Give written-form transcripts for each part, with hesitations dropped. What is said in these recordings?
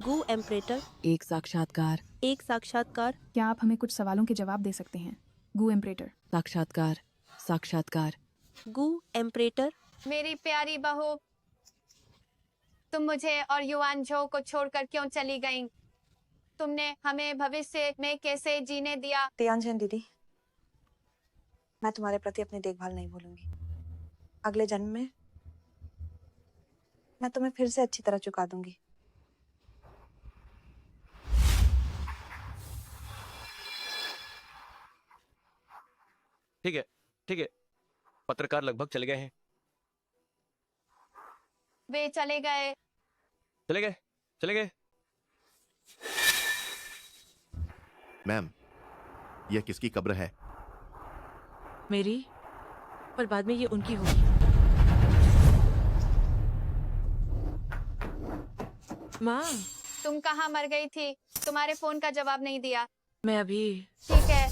गु एम्परेटर। एक साक्षात्कार। एक साक्षात्कार। क्या आप हमें कुछ सवालों के जवाब दे सकते हैं? गु एम्परेटर। साक्षात्कार। साक्षात्कार। गु एम्परेटर। मेरी प्यारी बहू, तुम मुझे और युआन झो को छोड़कर क्यों चली गईं? तुमने हमें भविष्य में कैसे जीने दिया? तियानजन दीदी, मैं तुम्हारे प्रति अपनी देखभाल नहीं भूलूंगी। अगले जन्म में मैं तुम्हें फिर से अच्छी तरह चुका दूंगी। ठीक है, ठीक है। पत्रकार लगभग चले गए हैं। वे चले गए। चले गए, चले गए। मैम, यह किसकी कब्र है? मेरी, पर बाद में ये उनकी होगी। माँ, तुम कहाँ मर गई थी? तुम्हारे फोन का जवाब नहीं दिया। मैं अभी। ठीक है,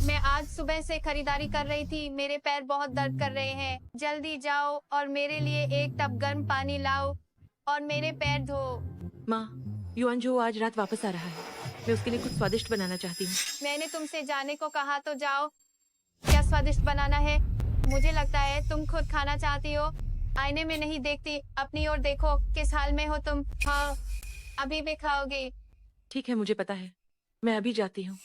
मैं आज सुबह से खरीदारी कर रही थी। मेरे पैर बहुत दर्द कर रहे हैं। जल्दी जाओ और मेरे लिए एक टब गर्म पानी लाओ और मेरे पैर धो। माँ, युआन जो आज रात वापस आ रहा है। मैं उसके लिए कुछ स्वादिष्ट बनाना चाहती हूँ। मैंने तुमसे जाने को कहा तो जाओ। क्या स्वादिष्ट बनाना है? मुझे लगता है तुम खुद खाना चाहती हो। आईने में नहीं देखती, अपनी ओर देखो। किस हाल में हो तुम? हाँ, अभी भी खाओगी? ठीक है, मुझे पता है। मैं अभी जाती हूँ।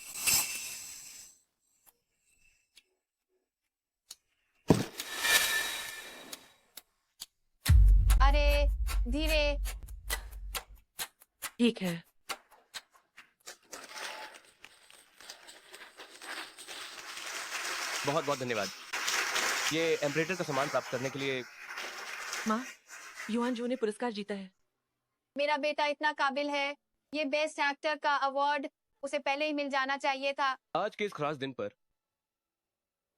अरे धीरे। ठीक है। बहुत बहुत धन्यवाद। ये एम्परेटर का सामान प्राप्त करने के लिए। माँ, युआन जो ने पुरस्कार जीता है। मेरा बेटा इतना काबिल है। ये बेस्ट एक्टर का अवार्ड उसे पहले ही मिल जाना चाहिए था। आज के इस खास दिन पर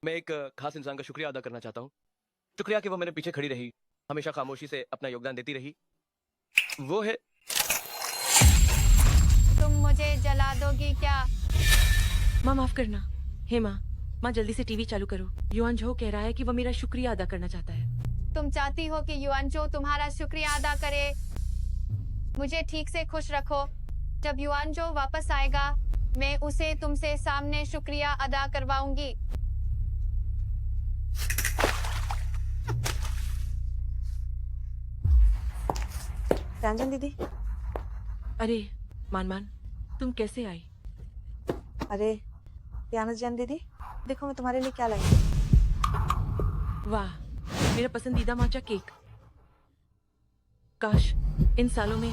मैं एक खास इंसान का शुक्रिया अदा करना चाहता हूँ। शुक्रिया कि वो मेरे पीछे खड़ी रही, हमेशा खामोशी से अपना योगदान देती रही। वो है। तुम मुझे जला दोगी क्या? माँ, माफ करना। हे माँ, माँ जल्दी से टीवी चालू करो। युआन झो कह रहा है कि वो मेरा शुक्रिया अदा करना चाहता है। तुम चाहती हो कि युआनचो तुम्हारा शुक्रिया अदा करे? मुझे ठीक से खुश रखो। जब युआनचो वापस आएगा, मैं उसे तुमसे सामने शुक्रिया अदा करवाऊंगी। तियानजन दीदी। अरे मान, तुम कैसे आई? अरे तियानजन दीदी, देखो मैं तुम्हारे लिए क्या लाई हूँ। वाह, मेरा पसंदीदा माचा केक। काश इन सालों में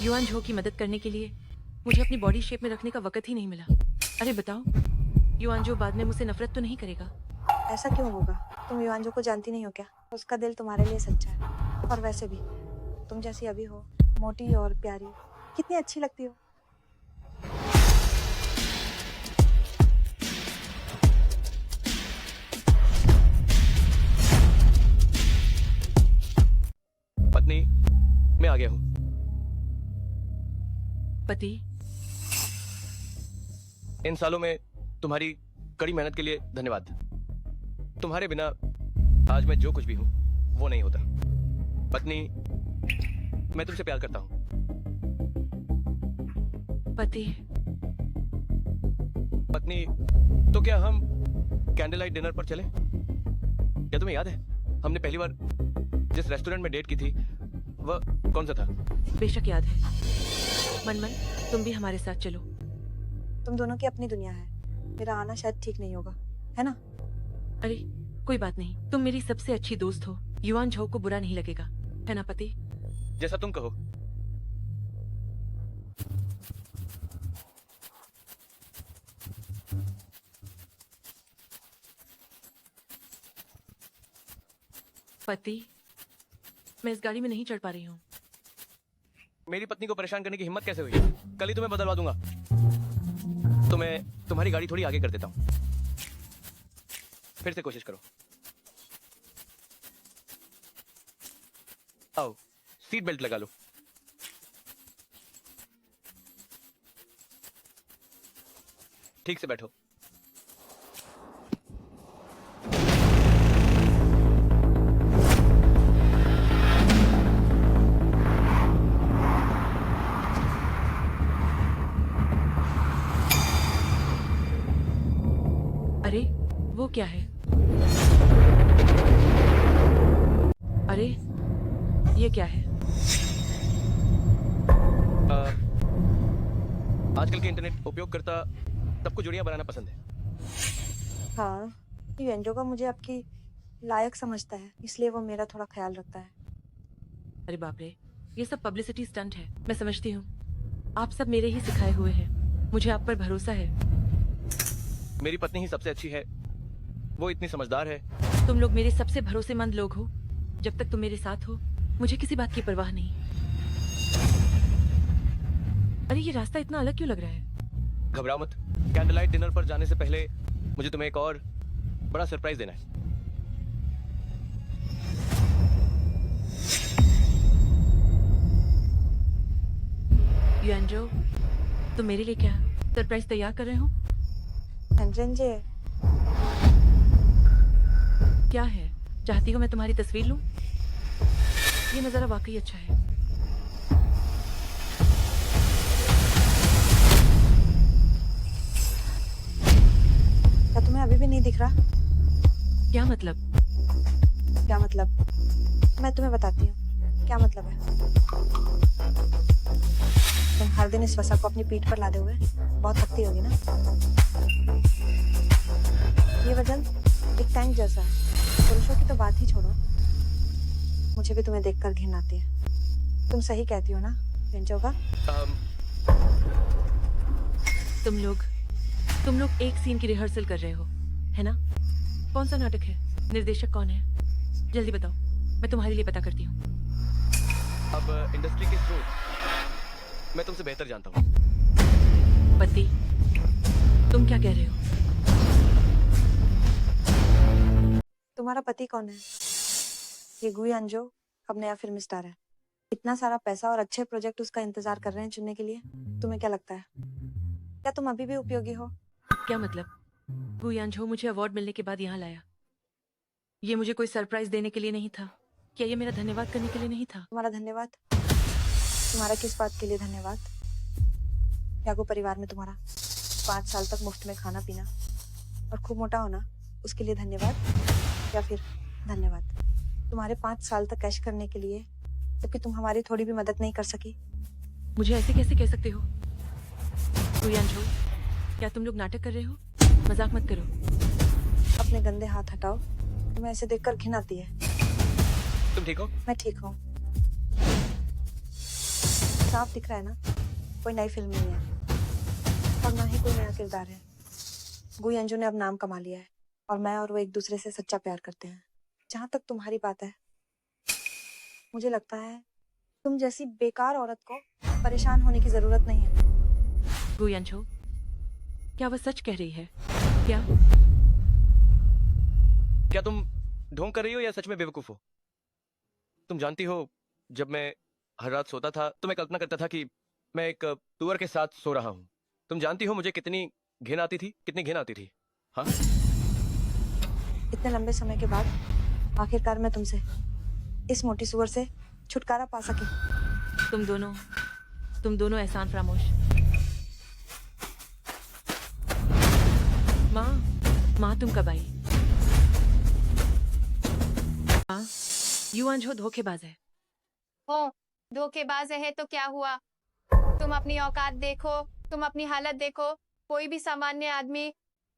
युआन झो की मदद करने के लिए मुझे अपनी बॉडी शेप में रखने का वक्त ही नहीं मिला। अरे बताओ, युआन झो बाद में मुझसे नफरत तो नहीं करेगा? ऐसा क्यों होगा? तुम युआनजो को जानती नहीं हो क्या? उसका दिल तुम्हारे लिए सच्चा है। और वैसे भी तुम जैसी अभी हो, मोटी और प्यारी, कितनी अच्छी लगती हो। पत्नी, मैं आ गया हूँ। पति, इन सालों में तुम्हारी कड़ी मेहनत के लिए धन्यवाद। तुम्हारे बिना आज मैं जो कुछ भी हूँ वो नहीं होता। पत्नी, मैं तुमसे प्यार करता हूँ। पति। पत्नी, तो क्या हम कैंडल लाइट डिनर पर चलें? क्या तुम्हें याद है हमने पहली बार जिस रेस्टोरेंट में डेट की थी वह कौन सा था? बेशक याद है। मन, तुम भी हमारे साथ चलो। तुम दोनों की अपनी दुनिया है। मेरा आना शायद ठीक नहीं होगा, है ना? अरे कोई बात नहीं, तुम मेरी सबसे अच्छी दोस्त हो। युआन झो को बुरा नहीं लगेगा, है ना पति? जैसा तुम कहो। पति, मैं इस गाड़ी में नहीं चढ़ पा रही हूँ। मेरी पत्नी को परेशान करने की हिम्मत कैसे हुई? कल ही तुम्हें बदलवा दूंगा। तो मैं तुम्हारी गाड़ी थोड़ी आगे कर देता हूँ। फिर से कोशिश करो। आओ, सीट बेल्ट लगा लो। ठीक से बैठो। वो क्या है? अरे ये क्या है? आजकल के इंटरनेट उपयोगकर्ता सबको जुड़ियां बनाना पसंद है। हाँ, युआनजो का मुझे आपकी लायक समझता है, इसलिए वो मेरा थोड़ा ख्याल रखता है। अरे बाप रे, ये सब पब्लिसिटी स्टंट है। मैं समझती हूँ आप सब मेरे ही सिखाए हुए हैं। मुझे आप पर भरोसा है। मेरी पत्नी ही सबसे अच्छी है, वो इतनी समझदार है। तुम लोग मेरे सबसे भरोसेमंद लोग हो। जब तक तुम मेरे साथ हो मुझे किसी बात की परवाह नहीं। अरे ये रास्ता इतना अलग क्यों लग रहा है? घबराओ मत, कैंडल लाइट डिनर पर जाने से पहले मुझे तुम्हें एक और बड़ा सरप्राइज देना है। युआनजो, तुम मेरे लिए क्या सरप्राइज तैयार कर रहे हो? हंजन जी, क्या है? चाहती हो मैं तुम्हारी तस्वीर लूं? ये नजारा वाकई अच्छा है। क्या तुम्हें अभी भी नहीं दिख रहा? क्या मतलब? क्या मतलब? मैं तुम्हें बताती हूँ क्या मतलब है। तुम हर दिन इस वसा को अपनी पीठ पर लादे हुए बहुत थकती होगी ना। ये वजन एक टैंक जैसा है। पुरुषों की तो बात ही छोड़ो, मुझे भी तुम्हें देखकर घिन आती है। तुम सही कहती हो ना युआनजो? तुम लोग एक सीन की रिहर्सल कर रहे हो, है ना? कौन सा नाटक है? निर्देशक कौन है? जल्दी बताओ, मैं तुम्हारे लिए पता करती हूँ। अब इंडस्ट्री के स्रोत मैं तुमसे बेहतर जानता हूँ। पति, तुम क्या कह रहे हो? तुम्हारा पति कौन है? ये गु युआनजो अब नया फिल्म स्टार है। इतना सारा पैसा और अच्छे प्रोजेक्ट उसका इंतजार कर रहे हैं चुनने के लिए। तुम्हें क्या लगता है, क्या तुम अभी भी उपयोगी हो? क्या मतलब? गु युआनजो मुझे अवार्ड मिलने के बाद यहाँ लाया। ये मुझे कोई सरप्राइज देने के लिए नहीं था। क्या ये मेरा धन्यवाद करने के लिए नहीं था? तुम्हारा धन्यवाद? तुम्हारा किस बात के लिए धन्यवाद? यागो परिवार में तुम्हारा 5 साल तक मुफ्त में खाना पीना और खूब मोटा होना, उसके लिए धन्यवाद? या फिर धन्यवाद तुम्हारे 5 साल तक कैश करने के लिए, जबकि तुम हमारी थोड़ी भी मदद नहीं कर सकी? मुझे ऐसे कैसे कह सकते हो? गु युआनजो, क्या तुम लोग नाटक कर रहे हो? मजाक मत करो। अपने गंदे हाथ हटाओ, तुम्हें ऐसे देखकर घिन आती है। तुम ठीक हो? मैं ठीक हूँ। साफ दिख रहा है ना, कोई नई फिल्म नहीं है और ना ही कोई नया किरदार है। गु युआनजो ने अब नाम कमा लिया है और मैं और वो एक दूसरे से सच्चा प्यार करते हैं। जहाँ तक तुम्हारी बात है, मुझे लगता है तुम जैसी बेकार औरत को परेशान होने की जरूरत नहीं है। गु युआनजो, क्या वह सच कह रही है? क्या? क्या तुम ढोंग कर रही हो या सच में बेवकूफ हो? तुम जानती हो, जब मैं हर रात सोता था तो मैं कल्पना करता था कि मैं एक तुअर के साथ सो रहा हूँ। तुम जानती हो मुझे कितनी घिन आती थी, कितनी घिन आती थी। हाँ, इतने लंबे समय के बाद आखिरकार मैं तुमसे, इस मोटी सुअर से छुटकारा पा सकी। तुम दोनों एहसान फरामोश। माँ तुम कब आई? माँ, युआनजो धोखेबाज है। हो, धोखेबाज है तो क्या हुआ? तुम अपनी औकात देखो, तुम अपनी हालत देखो। कोई भी सामान्य आदमी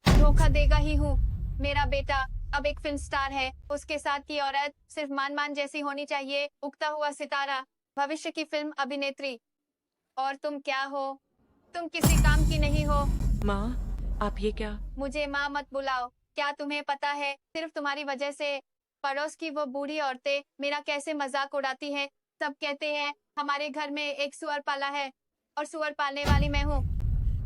धोखा देगा ही हूँ। मेरा बेटा अब एक फिल्म स्टार है, उसके साथ की औरत सिर्फ मान जैसी होनी चाहिए, उगता हुआ सितारा, भविष्य की फिल्म अभिनेत्री। और तुम क्या हो? तुम किसी काम की नहीं हो। माँ, आप ये क्या? मुझे माँ मत बुलाओ। क्या तुम्हें पता है, सिर्फ तुम्हारी वजह से पड़ोस की वो बूढ़ी औरतें मेरा कैसे मजाक उड़ाती हैं। सब कहते हैं हमारे घर में एक सुअर पाला है और सुअर पालने वाली मैं हूँ।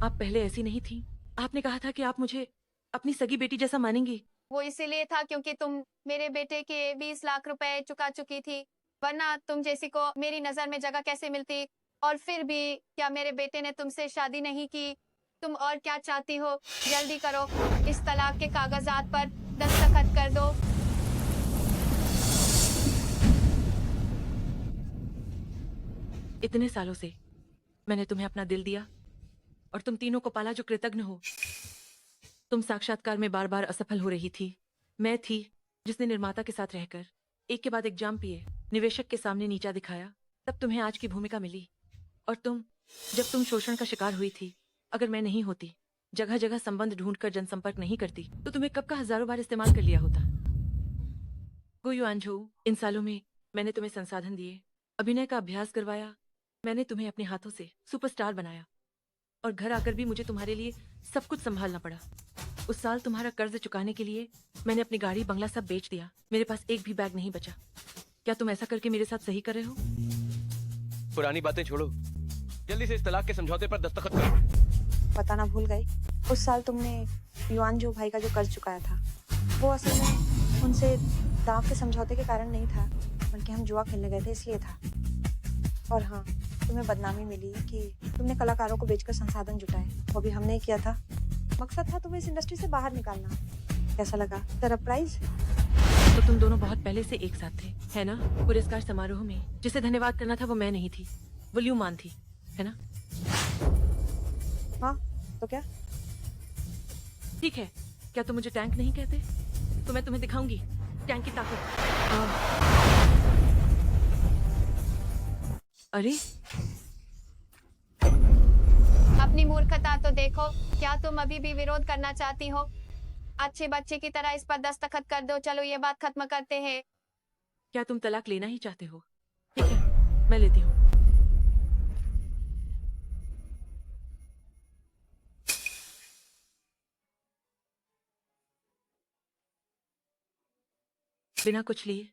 आप पहले ऐसी नहीं थी। आपने कहा था कि आप मुझे अपनी सगी बेटी जैसा मानेंगी। वो इसीलिए था क्योंकि तुम मेरे बेटे के 20 लाख रुपए चुका चुकी थी, वरना तुम जैसी को मेरी नजर में जगह कैसे मिलती? और फिर भी क्या मेरे बेटे ने तुमसे शादी नहीं की? तुम और क्या चाहती हो? जल्दी करो, इस तलाक के कागजात पर दस्तखत कर दो। इतने सालों से मैंने तुम्हें अपना दिल दिया और तुम तीनों को पाला जो कृतज्ञ हो। तुम साक्षात्कार में बार बार असफल हो रही थी। मैं थी जिसने निर्माता के साथ रहकर एक के बाद एक जाम पिए निवेशक के सामने नीचा दिखाया, तब तुम्हें आज की भूमिका मिली। और जब तुम शोषण का शिकार हुई थी, अगर मैं नहीं होती, जगह जगह संबंध ढूंढकर जनसंपर्क नहीं करती, तो तुम्हें कब का हजारों बार इस्तेमाल कर लिया होता। गो युआनझो, इन सालों में मैंने तुम्हें संसाधन दिए, अभिनय का अभ्यास करवाया, मैंने तुम्हें अपने हाथों से सुपरस्टार बनाया, और घर आकर भी मुझे तुम्हारे लिए सब कुछ संभालना पड़ा। उस साल तुम्हारा कर्ज चुकाने के लिए मैंने अपनी गाड़ी बंगला सब बेच दिया, मेरे पास एक भी बैग नहीं बचा। क्या तुम ऐसा करके मेरे साथ सही कर रहे हो? पुरानी बातें छोड़ो, जल्दी से इस तलाक के समझौते पर दस्तखत करो। बताना भूल गई, उस साल तुमने युआनझो भाई का जो कर्ज चुकाया था, वो असल में उनसे दांव के समझौते के कारण नहीं था, बल्कि हम जुआ खेलने गए थे इसलिए था। और हाँ, तुम्हें बदनामी मिली कि तुमने कलाकारों को बेचकर संसाधन जुटाए, वो भी हमने ही किया था। मकसद था तुम्हें इस इंडस्ट्री से बाहर निकालना। कैसा लगा सरप्राइज? तो तुम दोनों बहुत पहले से एक साथ थे, है ना? पुरस्कार समारोह में जिसे धन्यवाद करना था वो मैं नहीं थी, वो ल्यूमान थी, है ना? हाँ, तो क्या? ठीक है, क्या तुम मुझे टैंक नहीं कहते? तो मैं तुम्हें दिखाऊंगी टैंक की ताकत। अरे अपनी मूर्खता तो देखो। क्या तुम अभी भी विरोध करना चाहती हो? अच्छे बच्चे की तरह इस पर दस्तखत कर दो। चलो ये बात खत्म करते हैं। क्या तुम तलाक लेना ही चाहते हो? ठीक है, मैं लेती हूँ। बिना कुछ लिए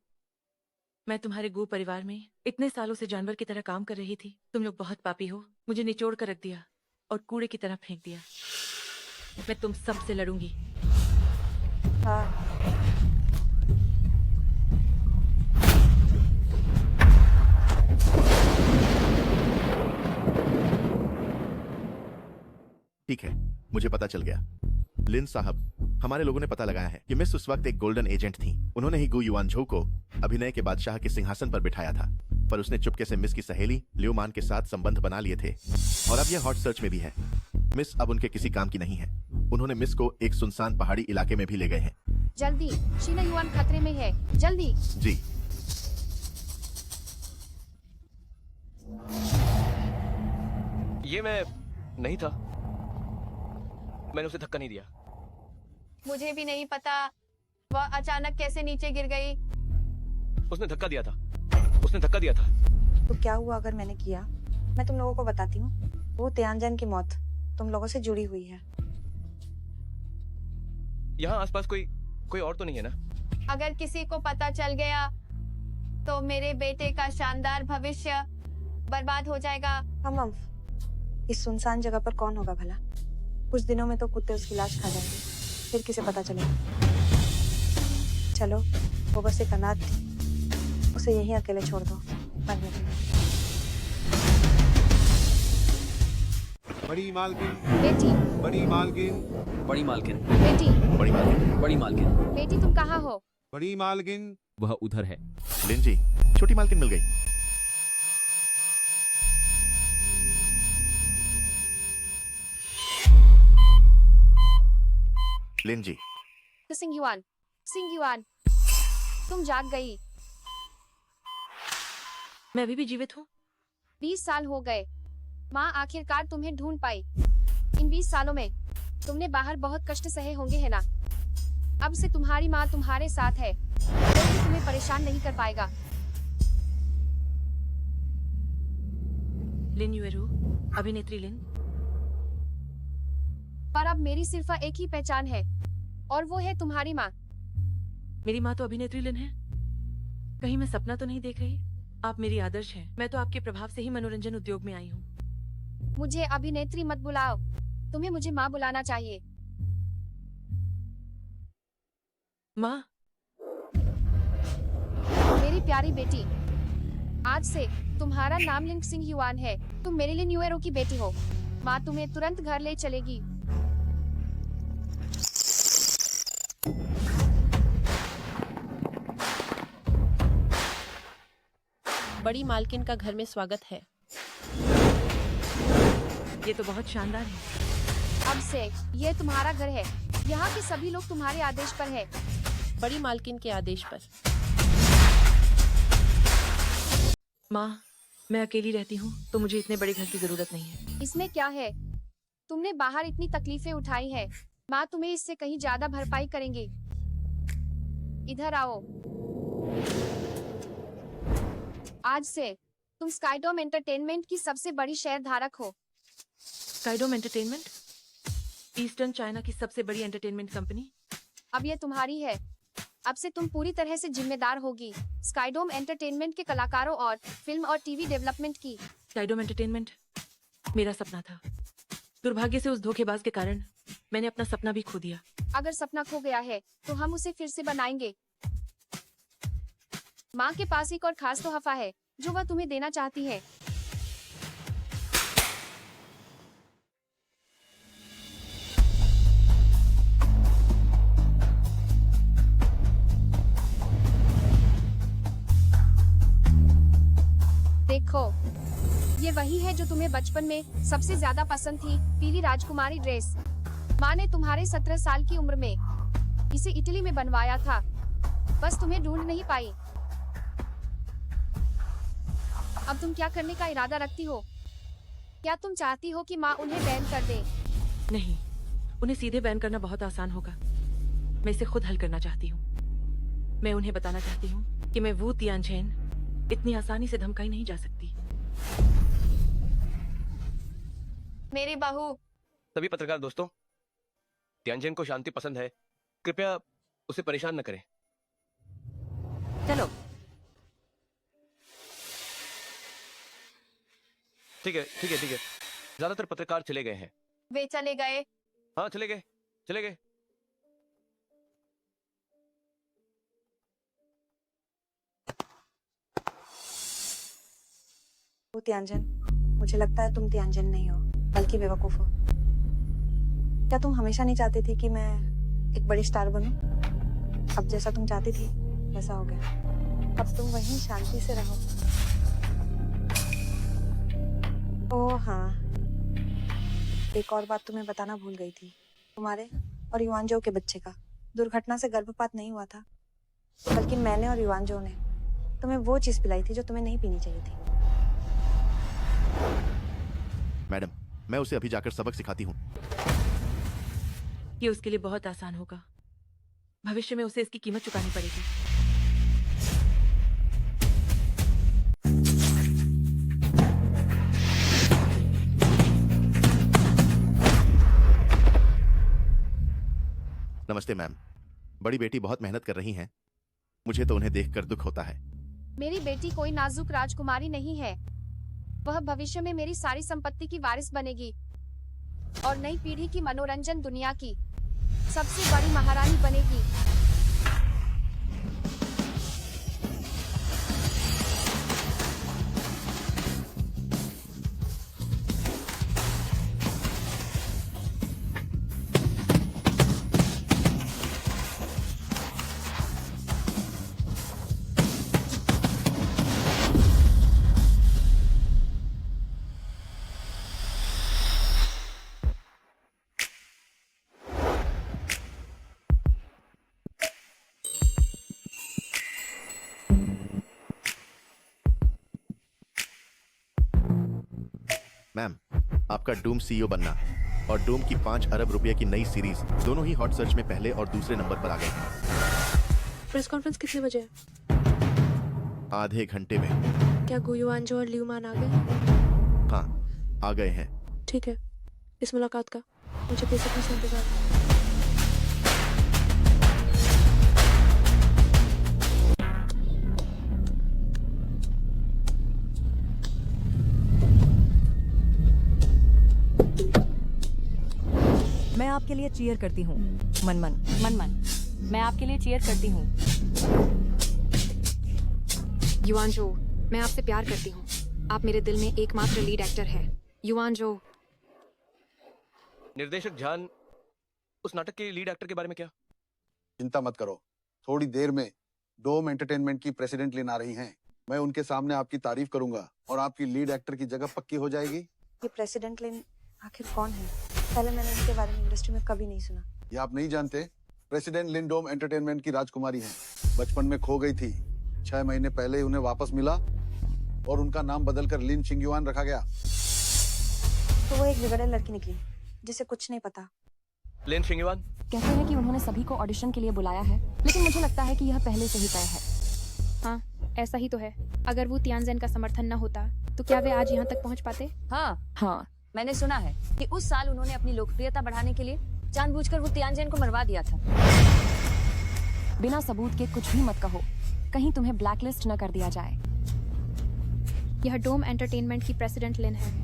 मैं तुम्हारे गो परिवार में इतने सालों से जानवर की तरह काम कर रही थी। तुम लोग बहुत पापी हो, मुझे निचोड़ कर रख दिया और कूड़े की तरह फेंक दिया। मैं तुम सब से लड़ूंगी। हाँ, ठीक है, मुझे पता चल गया। लिन साहब, हमारे लोगों ने पता लगाया है कि मिस उस वक्त एक गोल्डन एजेंट थी। उन्होंने ही गु युआनझो को अभिनय के बादशाह के सिंहासन पर बिठाया था, पर उसने चुपके से मिस की सहेली ल्यूमान के साथ संबंध बना लिए थे, और अब यह हॉट सर्च में भी है। मिस अब उनके किसी काम की नहीं है। उन्होंने मिस को एक सुनसान पहाड़ी इलाके में भी ले गए हैं। जल्दी, शीना युआन खतरे में है, जल्दी। जी। ये मैं नहीं था, मैंने उसे धक्का नहीं दिया। मुझे भी नहीं पता वह अचानक कैसे नीचे गिर गई। उसने धक्का दिया था, उसने धक्का दिया था। तो क्या हुआ अगर मैंने किया? मैं तुम लोगों को बताती हूँ। वो तियानजन की मौत तुम लोगों से जुड़ी हुई है। यहाँ आसपास कोई और तो नहीं है ना? अगर किसी को पता चल गया तो मेरे बेटे का शानदार भविष्य बर्बाद हो जाएगा। हम इस सुनसान जगह पर कौन होगा भला? कुछ दिनों में तो कुत्ते उसकी लाश खा जाएंगे, फिर किसे पता चलेगा? चलो, वो बस एक अनाथ थी, उसे यहीं अकेले छोड़ दो मरने के लिए। बड़ी मालकिन, बेटी, बड़ी मालकिन, बड़ी मालकिन, बेटी, बड़ी मालकिन, बड़ी मालकिन, बेटी तुम कहाँ हो? बड़ी मालकिन। वह उधर है। लिन जी, छोटी मालकिन मिल गई। लिन जी, सिंह युआन, तुम जाग गई। मैं अभी भी जीवित हूँ। 20 साल हो गए। माँ आखिरकार तुम्हें ढूंढ पाई। इन 20 सालों में तुमने बाहर बहुत कष्ट सहे होंगे, है ना? अब से तुम्हारी माँ तुम्हारे साथ है, कोई तुम्हें परेशान नहीं कर पाएगा। लिन युएरू, अभिनेत्री लिन। पर अब मेरी सिर्फ एक ही पहचान है, और वो है तुम्हारी माँ। मेरी माँ तो अभिनेत्री लिन है। कहीं मैं सपना तो नहीं देख रही? आप मेरी आदर्श हैं। मैं तो आपके प्रभाव से ही मनोरंजन उद्योग में आई हूँ। मुझे अभिनेत्री मत बुलाओ, तुम्हें मुझे माँ बुलाना चाहिए। माँ, मेरी प्यारी बेटी, आज से तुम्हारा नाम लिन सिंह युआन है। तुम मेरे लिन युएरू की बेटी हो। माँ तुम्हें तुरंत घर ले चलेगी। बड़ी मालकिन का घर में स्वागत है। ये तो बहुत शानदार है। अब से ये तुम्हारा घर है। यहाँ के सभी लोग तुम्हारे आदेश पर है। बड़ी मालकिन के आदेश पर। माँ, मैं अकेली रहती हूँ तो मुझे इतने बड़े घर की जरूरत नहीं है। इसमें क्या है? तुमने बाहर इतनी तकलीफें उठाई है, माँ तुम्हें इससे कहीं ज्यादा भरपाई करेंगी। इधर आओ। आज से तुम स्काईडोम एंटरटेनमेंट की सबसे बड़ी शेयर धारक हो। स्काईडोम एंटरटेनमेंट, ईस्टर्न चाइना की सबसे बड़ी एंटरटेनमेंट कंपनी। अब ये तुम्हारी है। अब से तुम पूरी तरह से जिम्मेदार होगी स्काईडोम एंटरटेनमेंट के कलाकारों और फिल्म और टीवी डेवलपमेंट की। स्काईडोम एंटरटेनमेंट मेरा सपना था। दुर्भाग्य से उस धोखेबाज के कारण मैंने अपना सपना भी खो दिया। अगर सपना खो गया है तो हम उसे फिर से बनाएंगे। माँ के पास एक और खास तोहफा है जो वह तुम्हें देना चाहती है। देखो, ये वही है जो तुम्हें बचपन में सबसे ज्यादा पसंद थी, पीली राजकुमारी ड्रेस। माँ ने तुम्हारे 17 साल की उम्र में इसे इटली में बनवाया था, बस तुम्हें ढूंढ नहीं पाई। अब तुम क्या करने का इरादा रखती हो? क्या तुम चाहती हो कि माँ उन्हें बैन कर दे? नहीं, उन्हें सीधे बैन करना बहुत आसान होगा। मैं इसे खुद हल करना चाहती हूँ। मैं उन्हें बताना चाहती हूँ कि मैं वू तियानझेन इतनी आसानी से धमकाई नहीं जा सकती। मेरी बहू। सभी पत्रकार दोस्तों, तियानजिन को शांति पसंद है, कृपया उसे परेशान न करें। चलो। ठीक है, ठीक है, ठीक है। ज्यादातर पत्रकार चले गए हैं। वे चले गए। हाँ, चले गए, चले गए। वो तियानजन, मुझे लगता है तुम तियानजन नहीं हो बल्कि बेवकूफ हो। क्या तुम हमेशा नहीं चाहती थी कि मैं एक बड़ी स्टार बनूं? अब जैसा तुम चाहती थी वैसा हो गया। अब तुम वहीं शांति से रहो। ओह हाँ, एक और बात तुम्हें बताना भूल गई थी। तुम्हारे और युवानजो के बच्चे का दुर्घटना से गर्भपात नहीं हुआ था, बल्कि मैंने और युवानजो ने तुम्हें वो चीज पिलाई थी जो तुम्हें नहीं पीनी चाहिए थी। मैडम, मैं उसे अभी जाकर सबक सिखाती हूँ। ये उसके लिए बहुत आसान होगा। भविष्य में उसे इसकी कीमत चुकानी पड़ेगी। नमस्ते मैम। बड़ी बेटी बहुत मेहनत कर रही हैं। मुझे तो उन्हें देखकर दुख होता है। मेरी बेटी कोई नाजुक राजकुमारी नहीं है। वह भविष्य में मेरी सारी संपत्ति की वारिस बनेगी और नई पीढ़ी की मनोरंजन दुनिया की सबसे बड़ी महारानी बनेगी। मैम, आपका डूम सीईओ बनना और डूम की 5 अरब रुपए की नई सीरीज दोनों ही हॉट सर्च में पहले और दूसरे नंबर पर आ गए हैं। प्रेस कॉन्फ्रेंस कितने बजे है? आधे घंटे में। क्या गुयुआनजो और ल्यूमान आ गए? हाँ, आ गए हैं। ठीक है, इस मुलाकात का मुझे बेसब्री से इंतजार है। मैं आपके लिए चीयर करती हूँ। मनमन, मनमन, मैं आपके लिए चीयर करती हूँ। युआनजो, मैं आपसे प्यार करती हूँ। आप मेरे दिल में एकमात्र लीड एक्टर हैं। युआनजो। निर्देशक जान, उस नाटक के लीड एक्टर के बारे में क्या? चिंता मत करो, थोड़ी देर में डोम एंटरटेनमेंट की प्रेसिडेंट लिन आ रही हैं। मैं उनके सामने आपकी तारीफ करूंगा और आपकी लीड एक्टर की जगह पक्की हो जाएगी। ये प्रेसिडेंट लिन आखिर कौन है? पहले मैंने इनके बारे में इंडस्ट्री में कभी नहीं सुना। ये आप नहीं जानते, प्रेसिडेंट लिंडोम एंटरटेनमेंट की राजकुमारी हैं। बचपन में खो गई थी, 6 महीने पहले ही उन्हें वापस मिला और उनका नाम बदलकर लिन चिंगयुआन रखा गया। तो वो एक बिगड़े लड़की निकली जिसे कुछ नहीं पता। लिन शिंगयुआन, कहते हैं कि उन्होंने सभी को ऑडिशन के लिए बुलाया है, लेकिन मुझे लगता है कि यह पहले से ही तय है। हाँ, ऐसा ही तो है। अगर वो तियानजेन का समर्थन न होता तो क्या वे आज यहाँ तक पहुँच पाते? हाँ, मैंने सुना है कि उस साल उन्होंने अपनी लोकप्रियता बढ़ाने के लिए जानबूझकर वो तियानजेन को मरवा दिया था। बिना सबूत के कुछ भी मत कहो, कहीं तुम्हें ब्लैकलिस्ट न कर दिया जाए। यह डोम एंटरटेनमेंट की प्रेसिडेंट लिन है।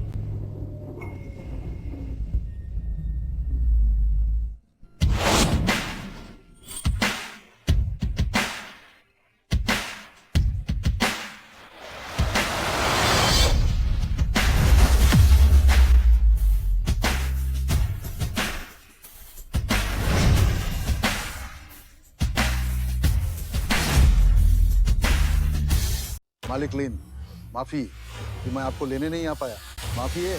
मालिक लिन, माफी कि मैं आपको लेने नहीं आ पाया। माफी है,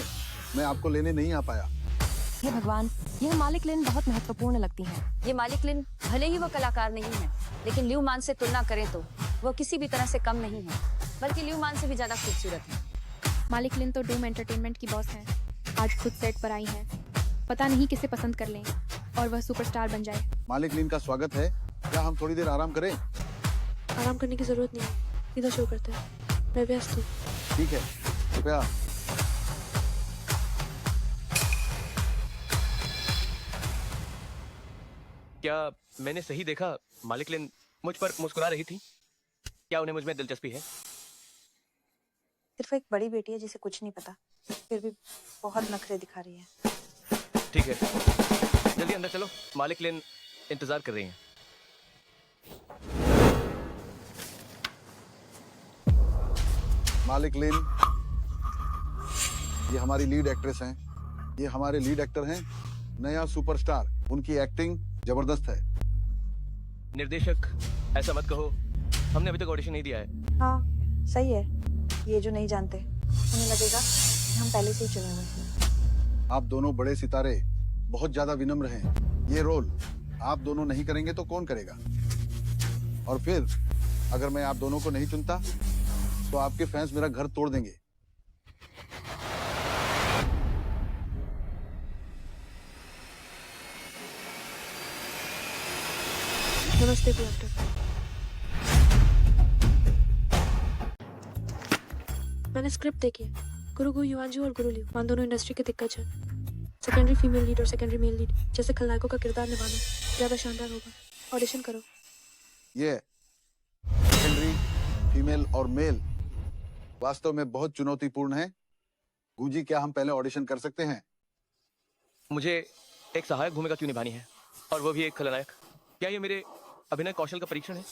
मैं आपको लेने नहीं आ पाया। हे भगवान, यह मालिक लिन बहुत महत्वपूर्ण लगती हैं। ये मालिक लिन भले ही वो कलाकार नहीं है, लेकिन लिu मान से तुलना करें तो वो किसी भी तरह से कम नहीं है, बल्कि लिu मान से भी ज्यादा खूबसूरत है। मालिक लिन तो डोम एंटरटेनमेंट की बॉस हैं। आज खुद सेट पर आई हैं। पता नहीं किसे पसंद कर लें और वह सुपरस्टार बन जाए। मालिक लिन का स्वागत है। क्या हम थोड़ी देर आराम करें? आराम करने की जरूरत नहीं है, सीधा शो करते हैं। मैं व्यस्त हूँ। ठीक है, कृपया। क्या मैंने सही देखा? मालिक लिन मुझ पर मुस्कुरा रही थी। क्या उन्हें मुझ में दिलचस्पी है? सिर्फ एक बड़ी बेटी है जिसे कुछ नहीं पता, फिर भी बहुत नखरे दिखा रही है। ठीक है, जल्दी अंदर चलो, मालिक लिन इंतजार कर रही हैं। मालिक लिन, ये हमारी लीड एक्ट्रेस हैं। ये हमारे लीड एक्टर हैं, नया सुपरस्टार। उनकी एक्टिंग जबरदस्त है। निर्देशक, ऐसा मत कहो, हमने अभी तक ऑडिशन नहीं दिया है। हाँ, सही है। ये जो नहीं जानते उन्हें लगेगा कि हम पहले से ही चुने हुए हैं। आप दोनों बड़े सितारे बहुत ज्यादा विनम्र हैं। ये रोल आप दोनों नहीं करेंगे तो कौन करेगा? और फिर अगर मैं आप दोनों को नहीं चुनता तो आपके फैंस मेरा घर तोड़ देंगे। नमस्ते डॉक्टर। मैंने स्क्रिप्ट देखी है। गुरु गु युआनजू और गुरु लिu मान दोनों इंडस्ट्री के दिग्गज हैं। सेकेंडरी फीमेल लीड और सेकेंडरी मेल लीड जैसे खलनायकों का किरदार निभाना ज्यादा शानदार होगा। ऑडिशन करो। ये सेकेंडरी, फीमेल और मेल वास्तव में बहुत चुनौतीपूर्ण है। गुजी, क्या हम पहले ऑडिशन कर सकते हैं? मुझे एक सहायक भूमिका क्यों निभानी है, और वो भी एक खलनायक? क्या ये मेरे अभिनय कौशल का परीक्षण है?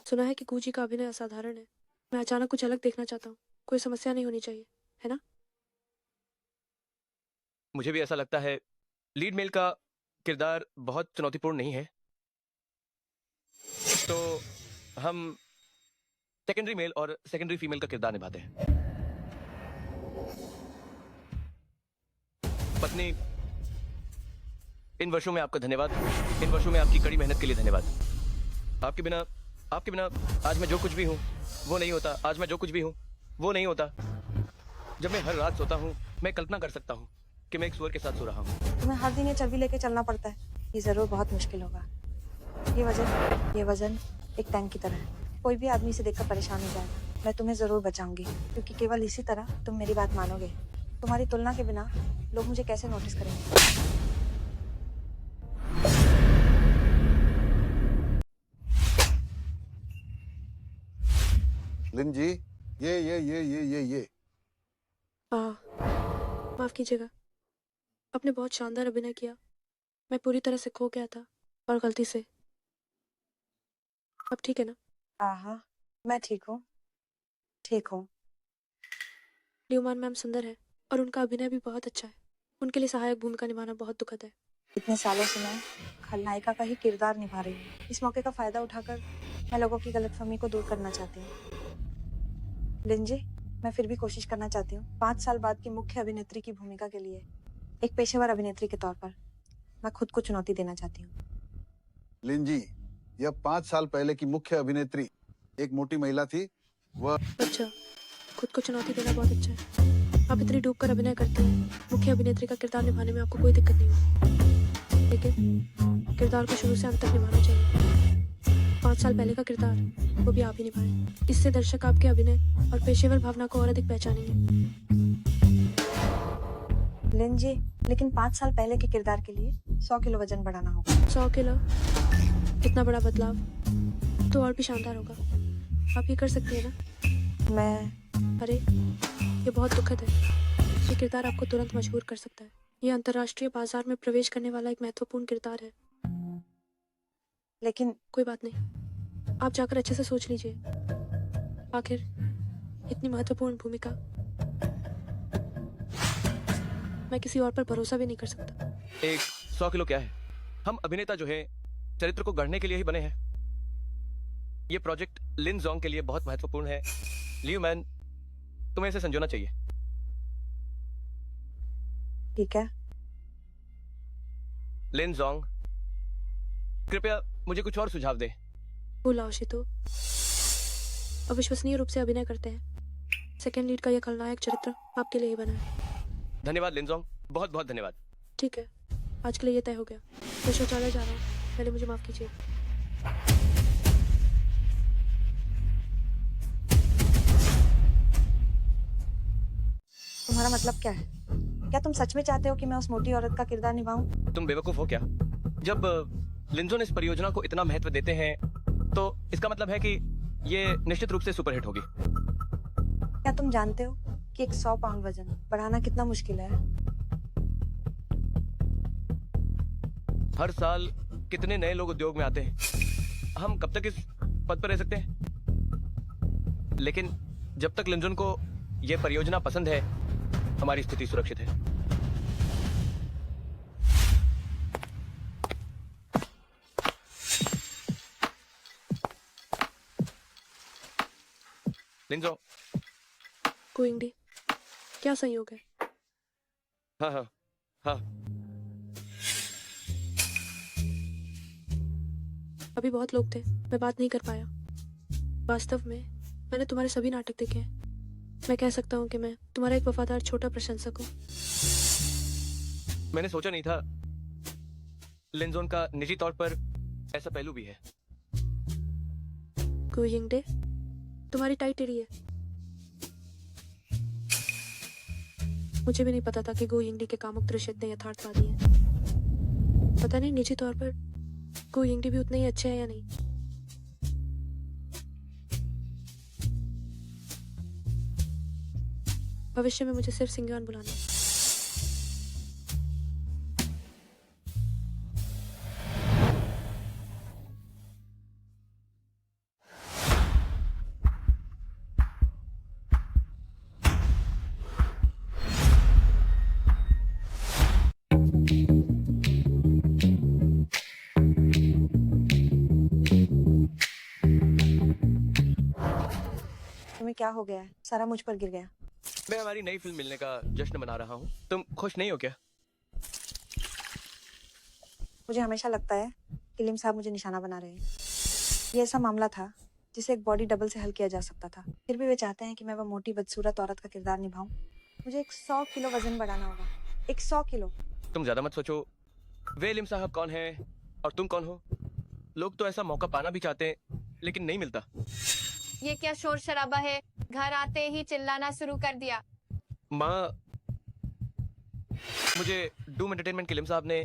सुना है कि गुजी का अभिनय असाधारण है। मैं अचानक कुछ अलग देखना चाहता हूँ। कोई समस्या नहीं होनी चाहिए, है ना? मुझे भी ऐसा लगता है। लीड मेल का किरदार बहुत चुनौतीपूर्ण नहीं है, तो हम सेकेंडरी मेल और सेकेंडरी फीमेल का किरदार निभाते हैं। पत्नी, इन वर्षों में आपका धन्यवाद। इन वर्षों में आपकी कड़ी मेहनत के लिए धन्यवाद। आपके बिना आज मैं जो कुछ भी हूँ वो नहीं होता। आज मैं जो कुछ भी हूँ वो नहीं होता। जब मैं हर रात सोता हूँ, मैं कल्पना कर सकता हूँ कि मैं एक सुअर के साथ सो रहा हूँ। तुम्हें हर दिन ये चर्बी लेके चलना पड़ता है। ये जरूर बहुत मुश्किल होगा। ये वजन एक टैंक की तरह है। कोई भी आदमी इसे देखकर परेशान हो जाएगा। मैं तुम्हें जरूर बचाऊंगी, क्योंकि केवल इसी तरह तुम मेरी बात मानोगे। तुम्हारी तुलना के बिना लोग मुझे कैसे नोटिस करेंगे? लिन जी, ये माफ कीजिएगा। आपने बहुत शानदार अभिनय किया। मैं पूरी तरह से खो गया था और गलती से। अब ठीक है ना? आहा, मैं ठीक हूँ। ल्यूमान मैम सुंदर है और उनका अभिनय भी बहुत अच्छा है। उनके लिए सहायक भूमिका निभाना बहुत दुखद है। इतने सालों से मैं खलनायिका का ही किरदार निभा रही हूँ। इस मौके का फायदा उठाकर मैं लोगों की गलतफहमी को दूर करना चाहती हूँ। लिन जी, मैं फिर भी कोशिश करना चाहती हूँ 5 साल बाद की मुख्य अभिनेत्री की भूमिका के लिए, एक पेशेवर अभिनेत्री के तौर पर। मैं खुद को चुनौती देना चाहती हूँ। लिन जी, यह 5 साल पहले की मुख्य अभिनेत्री एक मोटी महिला थी। वह अच्छा, खुद को चुनौती देना बहुत अच्छा है। आप इतनी डूब कर अभिनय करते हैं, मुख्य अभिनेत्री का किरदार निभाने में आपको कोई दिक्कत नहीं होगी, लेकिन किरदार को शुरू से अंत तक निभाना चाहिए। 5 साल पहले का किरदार, वो भी आप ही निभाएं। इससे दर्शक आपके अभिनय और पेशेवर भावना को और अधिक पहचानेंगे। लिन जी, लेकिन 5 साल पहले के किरदार के लिए 100 किलो वजन बढ़ाना होगा। 100 किलो, इतना बड़ा बदलाव तो और भी शानदार होगा। आप ये कर सकती है ना? मैं अरे, ये बहुत दुखद है। ये किरदार आपको तुरंत मशहूर कर सकता है। ये अंतर्राष्ट्रीय बाजार में प्रवेश करने वाला एक महत्वपूर्ण किरदार है। लेकिन कोई बात नहीं, आप जाकर अच्छे से सोच लीजिए। आखिर इतनी महत्वपूर्ण भूमिका मैं किसी और पर भरोसा भी नहीं कर सकता। एक 100 किलो क्या है? हम अभिनेता जो है चरित्र को गढ़ने के लिए ही बने हैं। ये प्रोजेक्ट लिन जोंग के लिए बहुत महत्वपूर्ण है। लियू मैन, तुम्हें इसे संजोना चाहिए। ठीक है। लिन जोंग, कृपया मुझे कुछ और सुझाव दे। बुलाओ शितो, अविश्वसनीय रूप से अभिनय करते हैं। सेकेंड लीड का यह खलनायक चरित्र आपके लिए ही बना है। धन्यवाद लिन जोंग, बहुत बहुत धन्यवाद। ठीक है, आज के लिए ये तय हो गया। मैं शौचालय जा रहा हूँ, पहले मुझे माफ कीजिए। तुम्हारा मतलब क्या है? क्या तुम सच में चाहते हो कि मैं उस मोटी औरत का किरदार निभाऊं? तुम बेवकूफ हो क्या? जब लिंजोन इस परियोजना को इतना महत्व देते हैं तो इसका मतलब है कि ये निश्चित रूप से सुपरहिट होगी। क्या तुम जानते हो कि एक 100 पाउंड वजन बढ़ाना कितना मुश्किल है? हर साल कितने नए लोग उद्योग में आते हैं। हम कब तक इस पद पर रह सकते हैं? लेकिन जब तक लिंजोन को यह परियोजना पसंद है, हमारी स्थिति सुरक्षित है। लिंजो। गोइंगडी, क्या संयोग है? हाँ हाँ हाँ। अभी बहुत लोग थे, मैं बात नहीं कर पाया। वास्तव में मैंने तुम्हारे सभी नाटक देखे हैं। मैं कह सकता हूँ कि मैं तुम्हारा एक वफादार छोटा प्रशंसक हूँ। मैंने सोचा नहीं था लिंजोन का निजी तौर पर ऐसा पहलू भी है। गोइंगडे, तुम्हारी टाई टेढ़ी है। मुझे भी नहीं पता था कि गोइंगडी के कामुक दृश्य इतने यथार्थवादी हैं। पता नहीं निजी तौर पर गोइंगडी भी उतने ही अच्छे हैं या नहीं। भविष्य में मुझे सिर्फ सिंगान बुलाना। तुम्हें क्या हो गया है? सारा मुझ पर गिर गया। मैं हमारी नई फिल्म मिलने का जश्न मना रहा हूँ। तुम खुश नहीं हो क्या? मुझे हमेशा लगता है कि लिम साहब मुझे निशाना बना रहे हैं। ये ऐसा मामला था जिसे एक बॉडी डबल से हल किया जा सकता था। फिर भी वे चाहते हैं कि मैं वह मोटी बदसूरत औरत का किरदार निभाऊं। मुझे एक 100 किलो वजन बढ़ाना होगा। एक 100 किलो। तुम ज्यादा मत सोचो। वे लिम साहब कौन है और तुम कौन हो? लोग तो ऐसा मौका पाना भी चाहते हैं लेकिन नहीं मिलता। ये क्या शोर शराबा है? घर आते ही चिल्लाना शुरू कर दिया। माँ, मुझे डूम एंटरटेनमेंट के लिम साहब ने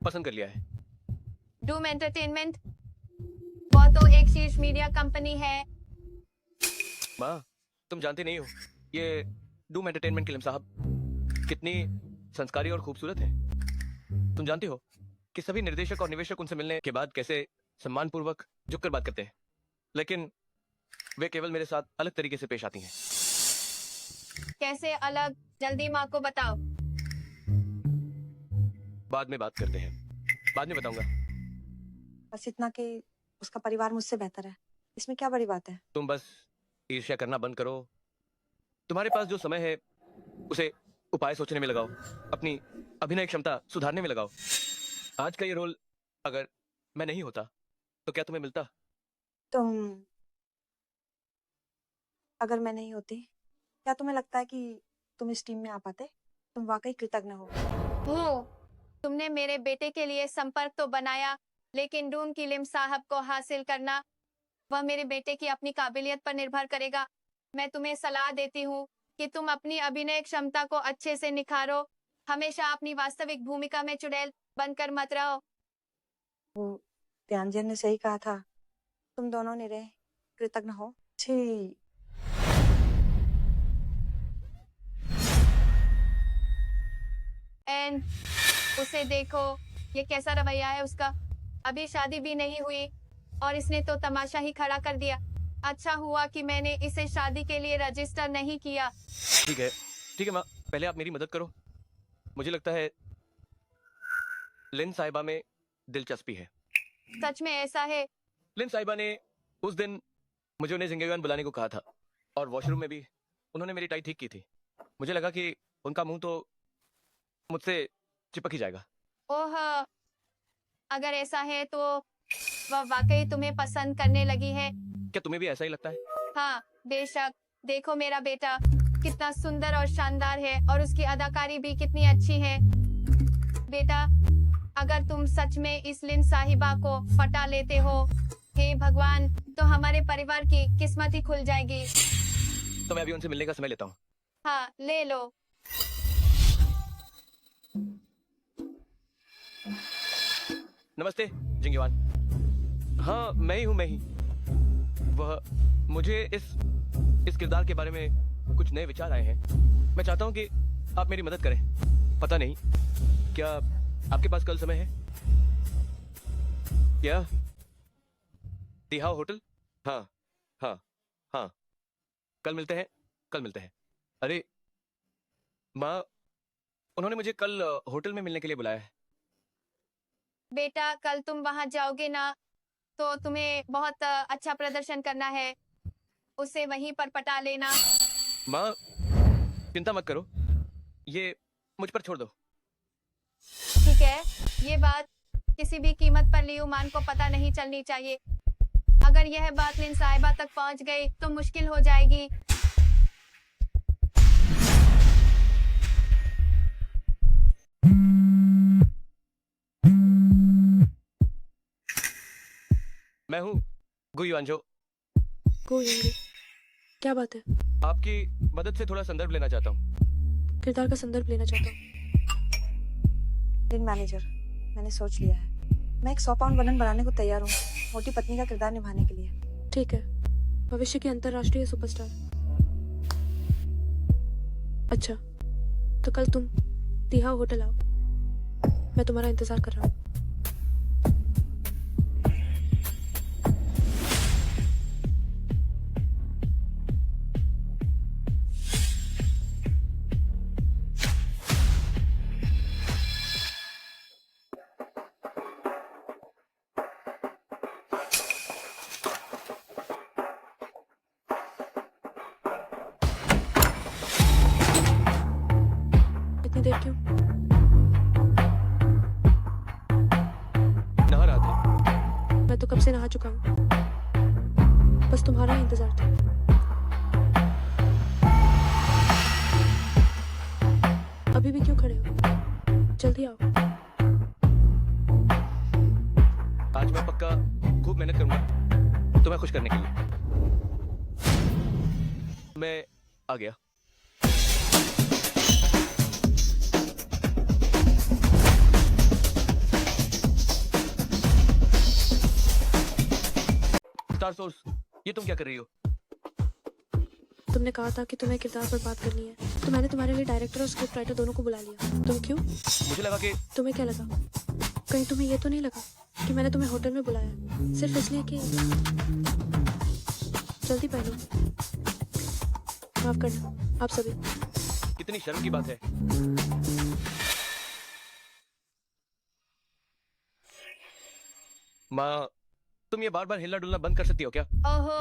पसंद कर लिया है। डूम एंटरटेनमेंट वो तो एक शीर्ष मीडिया कंपनी है। माँ, तुम जानते नहीं हो ये डूम एंटरटेनमेंट के लिम साहब कितनी संस्कारी और खूबसूरत है। तुम जानती हो कि सभी निर्देशक और निवेशक उनसे मिलने के बाद कैसे सम्मानपूर्वक झुककर बात करते हैं, लेकिन वे केवल मेरे साथ अलग तरीके से पेश आती हैं। कैसे अलग? जल्दी माँ को बताओ। बाद में बात करते हैं। बाद में बताऊंगा। बस इतना कि उसका परिवार मुझसे बेहतर है। इसमें क्या बड़ी बात है? तुम बस ईर्ष्या करना बंद करो। तुम्हारे पास जो समय है उसे उपाय सोचने में लगाओ, अपनी अभिनय क्षमता सुधारने में लगाओ। आज का ये रोल अगर मैं नहीं होता तो क्या तुम्हें मिलता? तुम अगर मैं नहीं होती, क्या तुम्हें लगता है कि तुम इस टीम में आ पाते? तुम वाकई कृतज्ञ हो। हो, तुमने मेरे बेटे के लिए संपर्क तो बनाया, लेकिन डून किलिम साहब को हासिल करना वह मेरे बेटे की अपनी काबिलियत पर निर्भर करेगा। मैं तुम्हें सलाह देती हूँ कि तुम अपनी अभिनय क्षमता को अच्छे से निखारो। हमेशा अपनी वास्तविक भूमिका में चुड़ैल बनकर मत रहो। वो ध्यानजन ने सही कहा था, तुम दोनों ने रहे कृतज्ञ हो। छी। एंड उसे देखो, ये कैसा रवैया है उसका। अभी शादी भी नहीं हुई और इसने तो तमाशा ही खड़ा कर दिया। अच्छा हुआ कि मैंने इसे शादी के लिए रजिस्टर नहीं किया। ठीक है माँ, पहले आप मेरी मदद करो। मुझे लगता है लिन साहिबा में दिलचस्पी है। सच में ऐसा है? लिन साहिबा ने उस दिन मुझे उन्हें जिंगेगान बुलाने को कहा था और वॉशरूम में भी उन्होंने मेरी टाई ठीक की थी। मुझे लगा कि उनका मुंह तो मुझसे चिपक ही जाएगा। ओह, अगर ऐसा है तो वह वाकई तुम्हें पसंद करने लगी है। क्या तुम्हें भी ऐसा ही लगता है? हाँ, बेशक। देखो मेरा बेटा कितना सुंदर और शानदार है और उसकी अदाकारी भी कितनी अच्छी है। बेटा, अगर तुम सच में इस लिन साहिबा को पटा लेते हो, हे भगवान, तो हमारे परिवार की किस्मत ही खुल जाएगी। तो मैं अभी उनसे मिलने का समय लेता हूँ। हाँ, ले लो। नमस्ते जिंगेवान। हाँ, मैं ही। वह मुझे इस किरदार के बारे में कुछ नए विचार आए हैं। मैं चाहता हूँ कि आप मेरी मदद करें। पता नहीं, क्या आपके पास कल समय है? क्या तिहाओ होटल? हाँ, कल मिलते हैं। अरे माँ, उन्होंने मुझे कल होटल में मिलने के लिए बुलाया है। बेटा, कल तुम वहां जाओगे ना, तो तुम्हें बहुत अच्छा प्रदर्शन करना है। उसे वहीं पर पटा लेना। माँ, चिंता मत करो, ये मुझ पर छोड़ दो। ठीक है, ये बात किसी भी कीमत पर लियू मान को पता नहीं चलनी चाहिए। अगर यह बात लिन साहिबा तक पहुंच गई तो मुश्किल हो जाएगी। मैं हूँ गु युआनझो। यंगी, क्या बात है? आपकी मदद से थोड़ा संदर्भ लेना चाहता हूँ। किरदार का संदर्भ लेना चाहता हूँ। लिन मैनेजर, मैंने सोच लिया है। मैं एक 100 पाउंड वजन बढ़ाने को तैयार हूँ, मोटी पत्नी का किरदार निभाने के लिए। ठीक है, भविष्य की अंतर्राष्ट्रीय सुपरस्टार। अच्छा, तो कल तुम तिहाओ होटल आओ, मैं तुम्हारा इंतजार कर रहा हूँ। इतनी देर क्यों? नहा रहा था। मैं तो कब से नहा चुका हूँ, बस तुम्हारा ही इंतजार था। अभी भी क्यों खड़े हो? जल्दी आओ। आज मैं पक्का खूब मेहनत करूंगा तुम्हें खुश करने के लिए। मैं आ गया। स्टार सोर्स, ये तुम क्या कर रही हो? तुमने कहा था कि तुम्हें किरदार पर बात करनी है, तो मैंने तुम्हारे लिए डायरेक्टर और स्क्रिप्ट राइटर दोनों को बुला लिया। तुम क्यों? मुझे लगा कि तुम्हें क्या लगा? कहीं तुम्हें ये तो नहीं लगा कि मैंने तुम्हें होटल में बुलाया सिर्फ इसलिए कि... जल्दी पहनो। माफ करना आप सभी। कितनी शर्म की बात है। माँ, तुम ये बार बार हिलना डुलना बंद कर सकती हो क्या? ओहो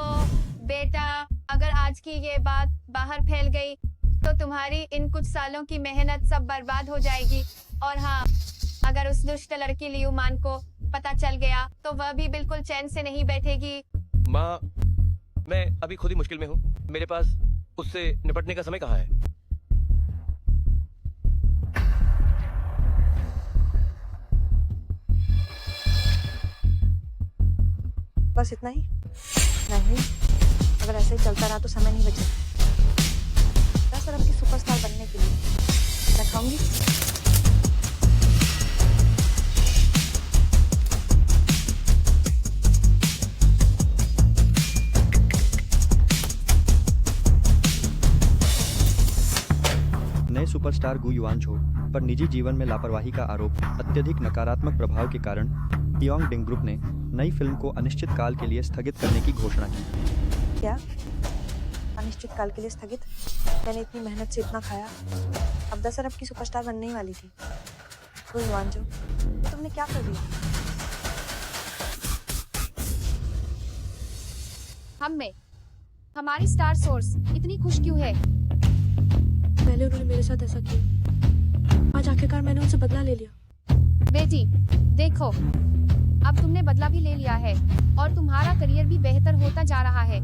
बेटा, अगर आज की ये बात बाहर फैल गई तो तुम्हारी इन कुछ सालों की मेहनत सब बर्बाद हो जाएगी। और हाँ, अगर उस दुष्ट लड़की लियू मान को पता चल गया तो वह भी बिल्कुल चैन से नहीं बैठेगी। माँ, मैं अभी खुद ही मुश्किल में हूँ। मेरे पास उससे निपटने का समय कहाँ है? बस इतना ही? नहीं, अगर ऐसे ही चलता रहा तो समय नहीं बचेगा। सर आपकी सुपरस्टार बनने के लिए मैं खाऊंगी। नए सुपरस्टार गु युआनझो पर निजी जीवन में लापरवाही का आरोप। अत्यधिक नकारात्मक प्रभाव के कारण टियोंग डिंग ग्रुप ने नई फिल्म को अनिश्चित काल के लिए स्थगित करने की घोषणा की। क्या अनिश्चित काल के लिए स्थगित? मैंने इतनी मेहनत से इतना खाया, अब दसर आपकी सुपरस्टार बनने ही वाली थी। गु युआनझो, तुमने क्या कर दिया? हम में हमारी स्टार सोर्स इतनी खुश क्यों है? पहले उन्होंने मेरे साथ ऐसा किया, आज आखिरकार मैंने उनसे बदला ले लिया। बेटी देखो, अब तुमने बदला भी ले लिया है और तुम्हारा करियर भी बेहतर होता जा रहा है।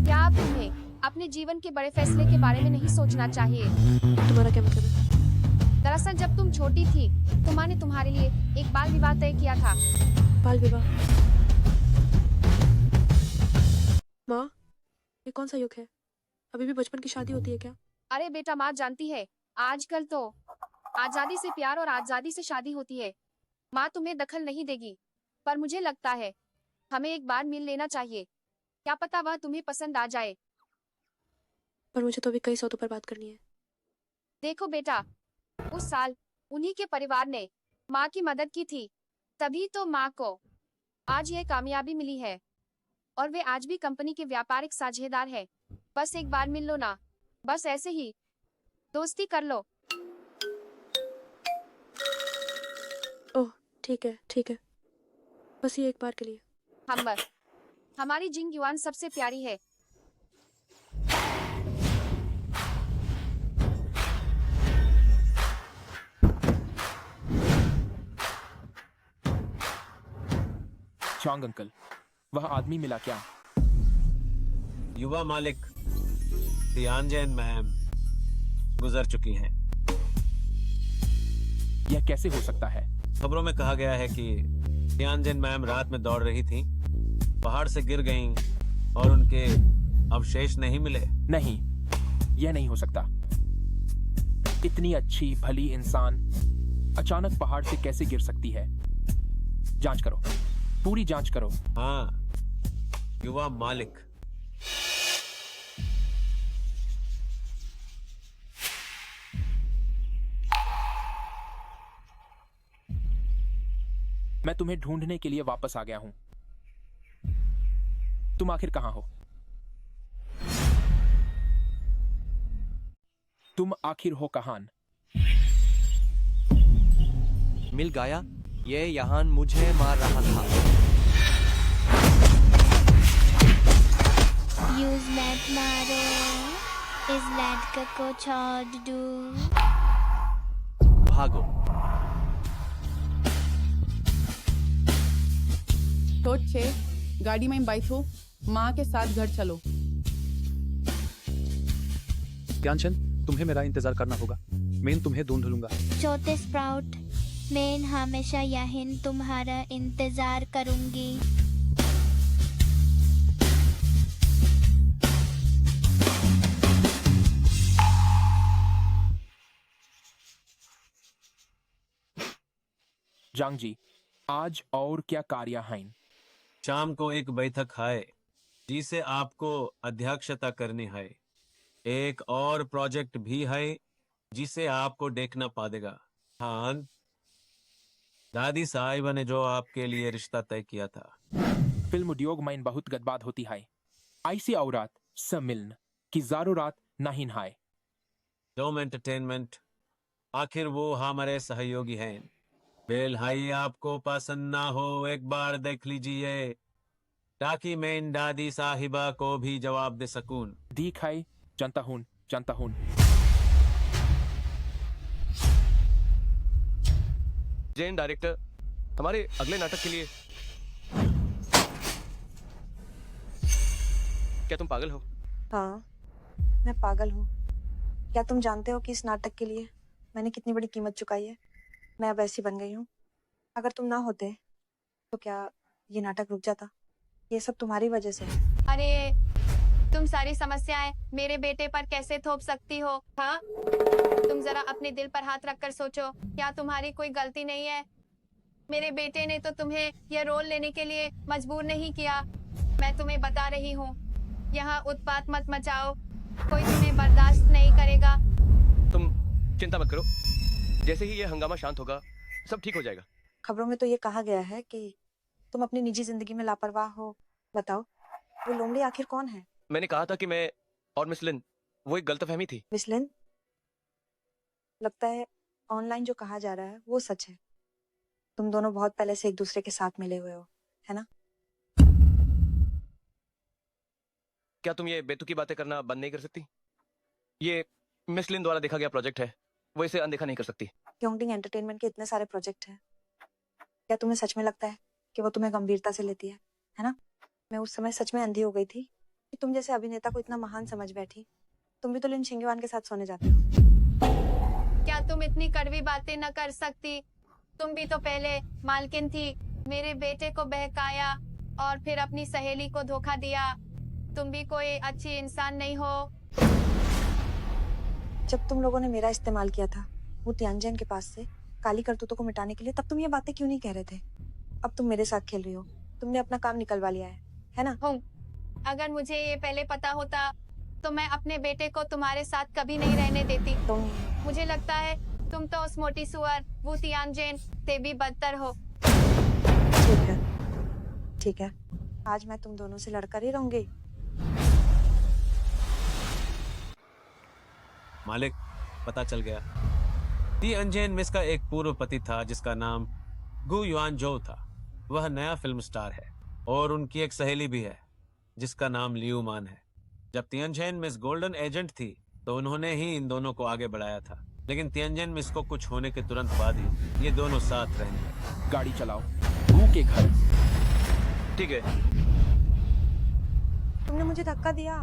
क्या अब तुम्हें अपने जीवन के बड़े फैसले के बारे में नहीं सोचना चाहिए? तुम्हारा क्या मतलब है? दरअसल जब तुम छोटी थी तो माँ ने तुम्हारे लिए एक बाल विवाह तय किया था। बाल विवाह? माँ, ये कौन सा युग है? अभी भी बचपन की शादी होती है क्या? अरे बेटा, माँ जानती है आजकल तो आजादी से प्यार और आजादी से शादी होती है। माँ तुम्हें दखल नहीं देगी, पर मुझे लगता है हमें एक बार मिल लेना चाहिए। क्या पता वह तुम्हें पसंद आ जाए। पर मुझे तो अभी कई सौदों पर बात करनी है। देखो बेटा, उस साल उन्हीं के परिवार ने माँ की मदद की थी, तभी तो माँ को आज यह कामयाबी मिली है और वे आज भी कंपनी के व्यापारिक साझेदार है। बस एक बार मिल लो ना, बस ऐसे ही दोस्ती कर लो। ओह ठीक है, बस ये एक बार के लिए। हमारी जिंग युआन सबसे प्यारी है। चांग अंकल, वह आदमी मिला क्या? युवा मालिक तियानजेन मैम गुजर चुकी हैं। यह कैसे हो सकता है? खबरों में कहा गया है कि तियानजेन मैम रात में दौड़ रही थी, पहाड़ से गिर गईं और उनके अवशेष नहीं मिले। नहीं, यह नहीं हो सकता। इतनी अच्छी भली इंसान अचानक पहाड़ से कैसे गिर सकती है? जांच करो, पूरी जांच करो। हाँ, युवा मालिक। मैं तुम्हें ढूंढने के लिए वापस आ गया हूं। तुम आखिर कहां हो? तुम आखिर हो कहां? मिल गया, ये यहान मुझे मार रहा था। यूज मैट मारो, इस लड़के को छोड़ दो। भागो। सोच छे, गाड़ी में बैठो, माँ के साथ घर चलो। ध्यानचंद, तुम्हें मेरा इंतजार करना होगा। मैं तुम्हें ढूंढ लूंगा। छोटे स्प्राउट, मैं हमेशा यहीं तुम्हारा इंतजार करूंगी। जांग जी, आज और क्या कार्य हैं? शाम को एक बैठक है जिसे आपको अध्यक्षता करनी है। एक और प्रोजेक्ट भी है जिसे आपको देखना पड़ेगा। हाँ, दादी साहिबा ने जो आपके लिए रिश्ता तय किया था। फिल्म उद्योग में बहुत गदबाद होती है। ऐसी औरत से मिलन की जरूरत नहीं है। डोम एंटरटेनमेंट, आखिर वो हमारे सहयोगी हैं। बेल हाई आपको पसंद ना हो, एक बार देख लीजिए ताकि मैं इन दादी साहिबा को भी जवाब दे सकूं। ठीक है, जानता हूं। जैन डायरेक्टर हमारे अगले नाटक के लिए। क्या तुम पागल हो? हाँ, मैं पागल हूँ। क्या तुम जानते हो कि इस नाटक के लिए मैंने कितनी बड़ी कीमत चुकाई है? मैं अब ऐसी बन गई हूँ। अगर तुम ना होते तो क्या ये नाटक रुक जाता? ये सब तुम्हारी वजह से है। अरे तुम सारी समस्याएं मेरे बेटे पर कैसे थोप सकती हो? हाँ, तुम जरा अपने दिल पर हाथ रखकर सोचो, क्या तुम्हारी कोई गलती नहीं है? मेरे बेटे ने तो तुम्हें यह रोल लेने के लिए मजबूर नहीं किया। मैं तुम्हें बता रही हूँ, यहाँ उत्पात मत मचाओ, कोई तुम्हें बर्दाश्त नहीं करेगा। तुम चिंता मत करो, जैसे ही ये हंगामा शांत होगा सब ठीक हो जाएगा। खबरों में तो ये कहा गया है कि तुम अपनी निजी जिंदगी में लापरवाह हो। बताओ, वो लोमड़ी आखिर कौन है? मैंने कहा था कि मैं और मिस लिन, वो एक गलतफहमी थी। मिस लिन? लगता है ऑनलाइन जो कहा जा रहा है वो सच है। तुम दोनों बहुत पहले से एक दूसरे के साथ मिले हुए हो, है ना? क्या तुम ये बेतुकी बातें करना बंद नहीं कर सकती? ये मिस लिन द्वारा देखा गया प्रोजेक्ट है, वो इसे अनदेखा नहीं कर सकती। क्योंकि एंटरटेनमेंट के इतने सारे प्रोजेक्ट हैं। क्या तुम्हें सच में लगता है कि वो तुम्हें गंभीरता से लेती है ना? मैं उस समय सच में अंधी हो गई थी कि तुम जैसे अभिनेता को इतना महान समझ बैठी। तुम भी तो लिन शिंगवान के साथ सोने जाते हो। क्या तुम इतनी कड़वी बातें न कर सकती? तुम भी तो पहले मालकिन थी, मेरे बेटे को बहकाया और फिर अपनी सहेली को धोखा दिया। तुम भी कोई अच्छी इंसान नहीं हो। जब तुम लोगों ने मेरा इस्तेमाल किया था वो तियानजन के पास से काली करतूतों को मिटाने के लिए, तब तुम ये बातें क्यों नहीं कह रहे थे? अब तुम मेरे साथ खेल रही हो, तुमने अपना काम निकलवा लिया है ना? अगर मुझे ये पहले पता होता तो मैं अपने बेटे को तुम्हारे साथ कभी नहीं रहने देती। मुझे लगता है तुम तो उस मोटी सुअर वो तियानजन से भी बदतर हो। ठीक है, आज मैं तुम दोनों से लड़कर ही रहूंगी। मालिक, पता चल गया। तियानजन मिस का एक पूर्व पति था जिसका नाम गु युआन जो था। वह नया फिल्म स्टार है और उनकी एक सहेली भी है जिसका नाम लियू मान है। जब तियानजन मिस गोल्डन एजेंट थी तो उन्होंने ही इन दोनों को आगे बढ़ाया था, लेकिन तियानजन मिस को कुछ होने के तुरंत बाद ही ये दोनों साथ रहने लगे। गाड़ी चलाओ, गु के घर। ठीक है। तुमने मुझे धक्का दिया।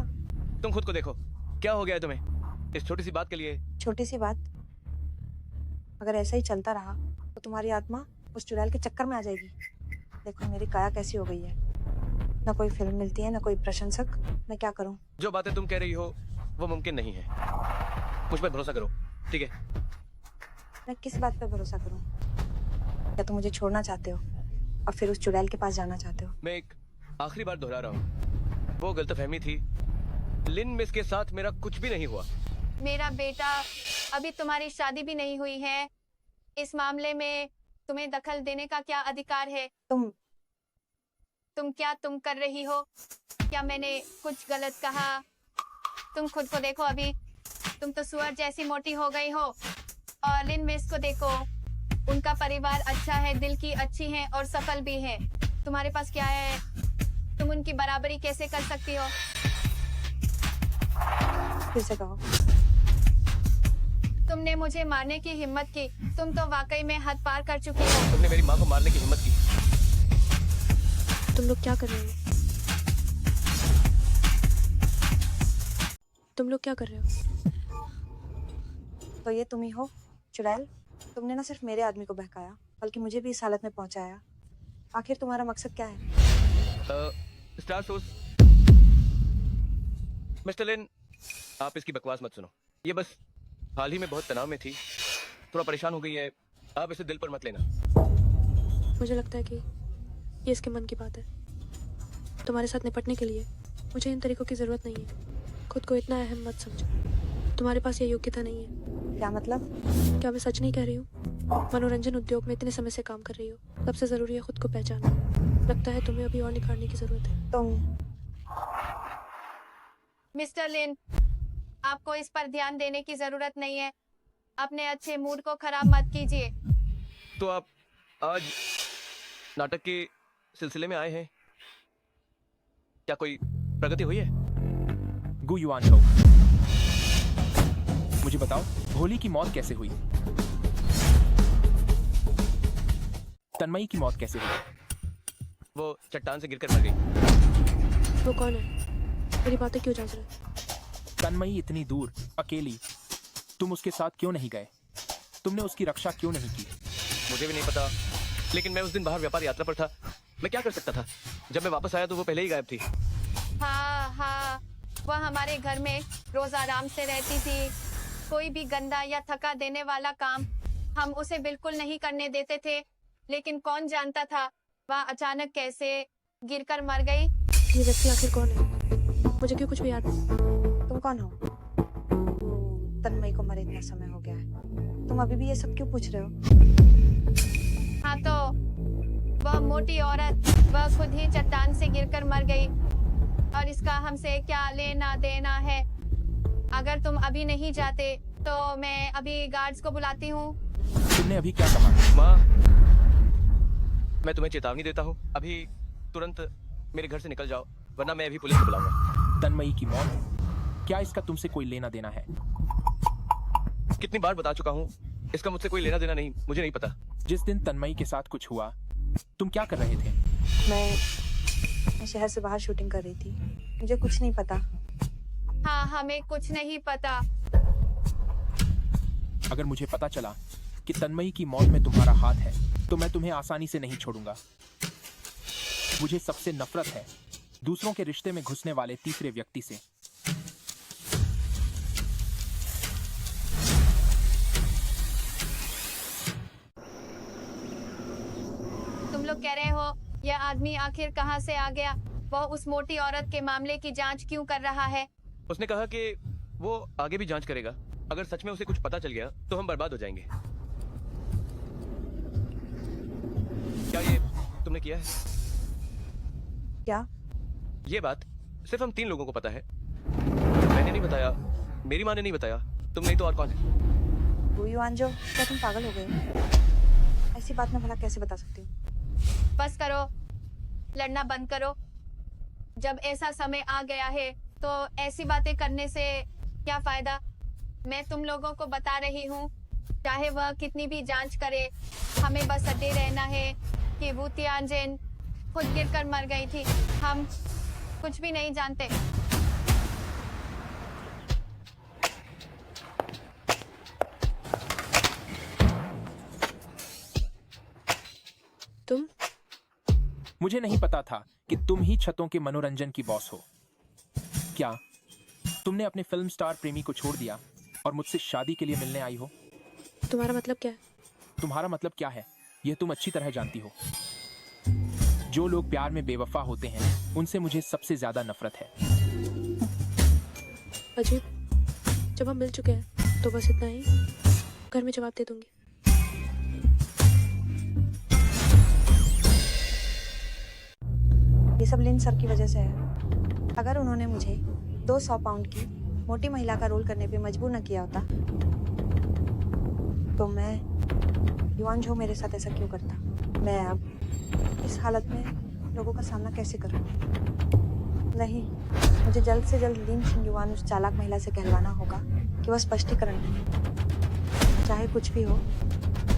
तुम खुद को देखो, क्या हो गया है तुम्हें इस छोटी सी बात के लिए? छोटी सी बात? अगर ऐसा ही चलता रहा तो तुम्हारी आत्मा उस चुड़ैल के चक्कर में आ जाएगी। देखो मेरी काया कैसी हो गई है, ना कोई फिल्म मिलती है ना कोई प्रशंसक। मैं क्या करूं? जो बातें तुम कह रही हो वो मुमकिन नहीं है। मुझ पर भरोसा करो, ठीक है? मैं किस बात पे भरोसा करूं? क्या तुम मुझे छोड़ना चाहते हो और फिर उस चुड़ैल के पास जाना चाहते हो? मैं एक आखिरी बार दोहरा रहा हूँ, वो गलतफहमी थी। लिन मिस के साथ मेरा कुछ भी नहीं हुआ। मेरा बेटा, अभी तुम्हारी शादी भी नहीं हुई है। इस मामले में तुम्हें दखल देने का क्या अधिकार है? तुम क्या कर रही हो? क्या मैंने कुछ गलत कहा? तुम खुद को देखो, अभी तुम तो सुअर जैसी मोटी हो गई हो। और लिन मिस को देखो, उनका परिवार अच्छा है, दिल की अच्छी है और सफल भी है। तुम्हारे पास क्या है? तुम उनकी बराबरी कैसे कर सकती हो? फिर से कहो। तुमने मुझे मारने की हिम्मत की। तुम तो वाकई में हद पार कर चुकी हो। तुमने मेरी माँ को मारने की हिम्मत की। तुम लोग क्या कर रहे हो? तुम लोग क्या कर रहे हो? तो ये तुम ही हो चुड़ैल? तुमने ना सिर्फ मेरे आदमी को बहकाया बल्कि मुझे भी इस हालत में पहुंचाया। आखिर तुम्हारा मकसद क्या है? Star source. मिस्टर लिन, आप इसकी बकवास मत सुनो। ये बस हाल ही में बहुत तनाव में थी, थोड़ा परेशान हो गई है। आप इसे दिल पर मत लेना। मुझे लगता है कि ये इसके मन की बात है। तुम्हारे साथ निपटने के लिए मुझे इन तरीकों की जरूरत नहीं है। खुद को इतना अहम मत समझो। तुम्हारे पास ये योग्यता नहीं है। क्या मतलब? क्या मैं सच नहीं कह रही हूँ? मनोरंजन उद्योग में इतने समय से काम कर रही हो, सबसे जरूरी है खुद को पहचानना। लगता है तुम्हें अभी और निखारने की जरूरत है। मिस्टर लिन, आपको इस पर ध्यान देने की जरूरत नहीं है। अपने अच्छे मूड को खराब मत कीजिए। तो आप आज नाटक के सिलसिले में आए हैं, क्या कोई प्रगति हुई है? गु युआन झो, मुझे बताओ, भोली की मौत कैसे हुई? तन्मयी की मौत कैसे हुई? वो चट्टान से गिरकर मर गई। वो कौन है? मेरी बातें क्यों जांच रहे हो? तन्मयी इतनी दूर अकेली, तुम उसके साथ क्यों नहीं गए? तुमने उसकी रक्षा क्यों नहीं की? मुझे भी नहीं पता, लेकिन मैं उस दिन बाहर व्यापार यात्रा पर था। मैं क्या कर सकता था? जब मैं वापस आया तो वो पहले ही गायब थी। हाँ हाँ, वह हमारे घर में रोज आराम से रहती थी। कोई भी गंदा या थका देने वाला काम हम उसे बिल्कुल नहीं करने देते थे, लेकिन कौन जानता था वह अचानक कैसे गिरकर मर गई। ये व्यक्ति आखिर कौन है? मुझे क्यों कुछ भी याद नहीं। तुम कौन हो? तन्मयी को मरे इतना समय हो गया है, तुम अभी भी ये सब क्यों पूछ रहे हो? हाँ तो वह मोटी औरत, वह खुद ही चट्टान से गिरकर मर गई, और इसका हमसे क्या लेना देना है? अगर तुम अभी नहीं जाते तो मैं अभी गार्ड्स को बुलाती हूँ। तुमने अभी क्या कहा? माँ, मैं तुम्हें चेतावनी देता हूँ, अभी तुरंत मेरे घर से निकल जाओ, वरना मैं अभी पुलिस को बुलाऊंगा। तन्मयी की मौत, क्या इसका तुमसे कोई लेना देना है? कितनी बार बता चुका हूँ, इसका मुझसे कोई लेना देना नहीं, मुझे नहीं पता। जिस दिन तन्मयी के साथ कुछ हुआ, तुम क्या कर रहे थे? मैं शहर से बाहर शूटिंग कर रही थी, मुझे कुछ नहीं पता। हाँ, हमें कुछ नहीं पता। अगर मुझे पता चला कि तन्मयी की मौत में तुम्हारा हाथ है, तो मैं तुम्हें आसानी से नहीं छोड़ूंगा। मुझे सबसे नफरत है दूसरों के रिश्ते में घुसने वाले तीसरे व्यक्ति से। तुम लोग कह रहे हो यह आदमी आखिर कहाँ से आ गया? वह उस मोटी औरत के मामले की जांच क्यों कर रहा है? उसने कहा कि वो आगे भी जांच करेगा। अगर सच में उसे कुछ पता चल गया तो हम बर्बाद हो जाएंगे। क्या ये तुमने किया है? क्या? ये बात सिर्फ हम 3 लोगों को पता है। मैंने नहीं बताया, मेरी माँ ने नहीं बताया, तुम नहीं तो और कौन है? गु युआनजो, क्या तुम पागल हो गए हो? ऐसी बात मैं भला कैसे बता सकती हूँ? बस करो, लड़ना बंद करो। जब ऐसा समय आ गया है तो ऐसी बातें करने से क्या फायदा? मैं तुम लोगों को बता रही हूँ, चाहे वह कितनी भी जांच करे, हमें बस अड्डे रहना है कि वो तियानजिन खुद गिरकर मर गई थी। हम कुछ भी नहीं जानते। तुम? मुझे नहीं पता था कि तुम ही छतों के मनोरंजन की बॉस हो। क्या तुमने अपने फिल्म स्टार प्रेमी को छोड़ दिया और मुझसे शादी के लिए मिलने आई हो? तुम्हारा मतलब क्या है? तुम्हारा मतलब क्या है यह तुम अच्छी तरह जानती हो। जो लोग प्यार में बेवफा होते हैं उनसे मुझे सबसे ज्यादा नफरत है। अजीब, जब हम मिल चुके हैं तो बस इतना ही। घर में जवाब दे दूंगी। ये सब लिन सर की वजह से है। अगर उन्होंने मुझे 200 पाउंड की मोटी महिला का रोल करने पे मजबूर न किया होता तो मैं युआनजो मेरे साथ ऐसा क्यों करता? मैं अब इस हालत में लोगों का सामना कैसे करूं? नहीं, मुझे जल्द से जल्द लिन शिंगयुआन उस चालाक महिला से कहलवाना होगा कि वह स्पष्टीकरण दे। चाहे कुछ भी हो,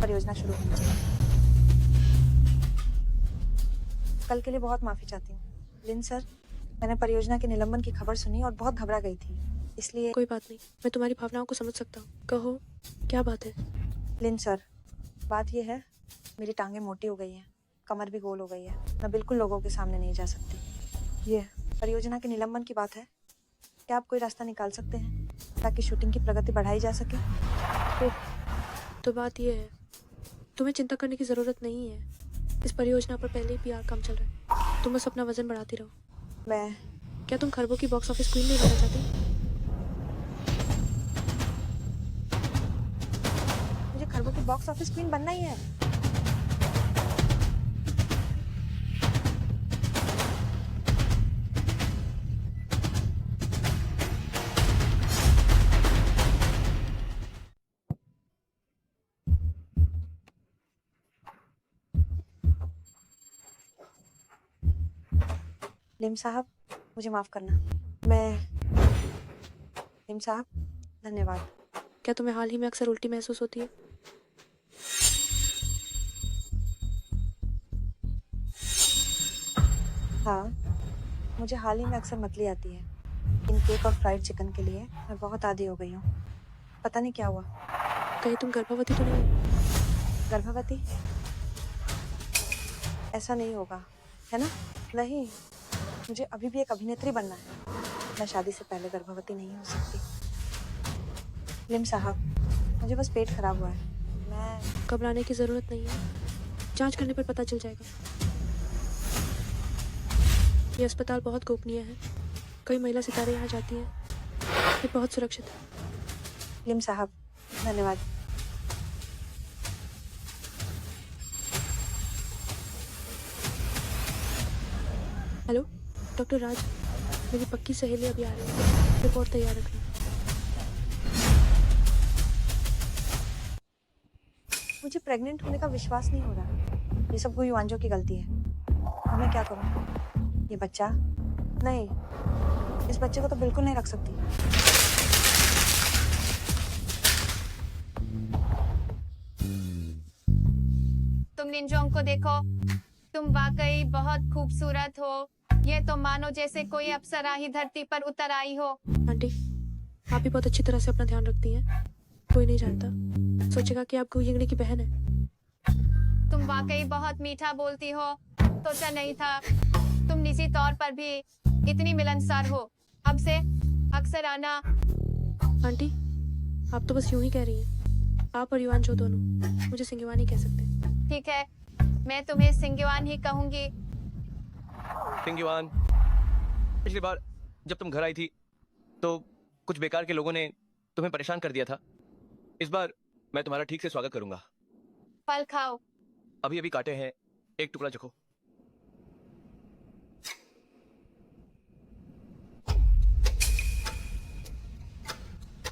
परियोजना शुरू होनी चाहिए। कल के लिए बहुत माफी चाहती हूँ लिन सर। मैंने परियोजना के निलंबन की खबर सुनी और बहुत घबरा गई थी, इसलिए। कोई बात नहीं, मैं तुम्हारी भावनाओं को समझ सकता हूँ। कहो, क्या बात है? लिन सर, बात यह है, मेरी टांगें मोटी हो गई हैं, कमर भी गोल हो गई है, मैं बिल्कुल लोगों के सामने नहीं जा सकती। ये परियोजना के निलंबन की बात है। क्या आप कोई रास्ता निकाल सकते हैं ताकि शूटिंग की प्रगति बढ़ाई जा सके? तो बात यह है, तुम्हें चिंता करने की ज़रूरत नहीं है। इस परियोजना पर पहले ही PR काम चल रहा है। तुम बस अपना वजन बढ़ाती रहो। क्या तुम खरबों की बॉक्स ऑफिस क्वीन नहीं बनना चाहती? मुझे खरबों की बॉक्स ऑफिस क्वीन बनना ही है। लिम साहब, मुझे माफ करना। लिम साहब, धन्यवाद। क्या तुम्हें हाल ही में अक्सर उल्टी महसूस होती है? हाँ, मुझे हाल ही में अक्सर मतली आती है। इन केक और फ्राइड चिकन के लिए मैं बहुत आदी हो गई हूँ। पता नहीं क्या हुआ। कहीं तुम गर्भवती तो नहीं हो? गर्भवती? ऐसा नहीं होगा, है ना? नहीं, मुझे अभी भी एक अभिनेत्री बनना है। मैं शादी से पहले गर्भवती नहीं हो सकती। लिम साहब, मुझे बस पेट खराब हुआ है। मैं घबराने की जरूरत नहीं है, जांच करने पर पता चल जाएगा। ये अस्पताल बहुत गोपनीय है, कई महिला सितारे यहाँ जाती हैं। ये बहुत सुरक्षित है। लिम साहब, धन्यवाद। हेलो, डॉक्टर राज, मेरी पक्की सहेली अभी आ रही है, रिपोर्ट तैयार रखना। मुझे प्रेग्नेंट होने का विश्वास नहीं हो रहा। ये सब कोई वांजो की गलती है। अब मैं क्या करूं? ये बच्चा? नहीं, इस बच्चे को तो बिल्कुल नहीं रख सकती। तुम लिनजोंग को देखो, तुम वाकई बहुत खूबसूरत हो। ये तो मानो जैसे कोई अप्सरा ही धरती पर उतर आई हो। आंटी, आप भी बहुत अच्छी तरह से अपना ध्यान रखती हैं। कोई नहीं जानता, सोचेगा कि आपको यंगड़ी की बहन है। तुम वाकई बहुत मीठा बोलती हो। सोचा नहीं था तुम निजी तौर पर भी इतनी मिलनसार हो। अब से अक्सर आना। आंटी, आप तो बस यूं ही कह रही हैं। आप और युवान जो दोनों मुझे सिंगीवान ही कह सकते हैं। ठीक है, मैं तुम्हें सिंगीवान ही कहूंगी। सिंगीवान, पिछली बार जब तुम घर आई थी तो कुछ बेकार के लोगों ने तुम्हें परेशान कर दिया था। इस बार मैं तुम्हारा ठीक से स्वागत करूंगा। फल खाओ। अभी अभी काटे हैं, एक टुकड़ा चखो।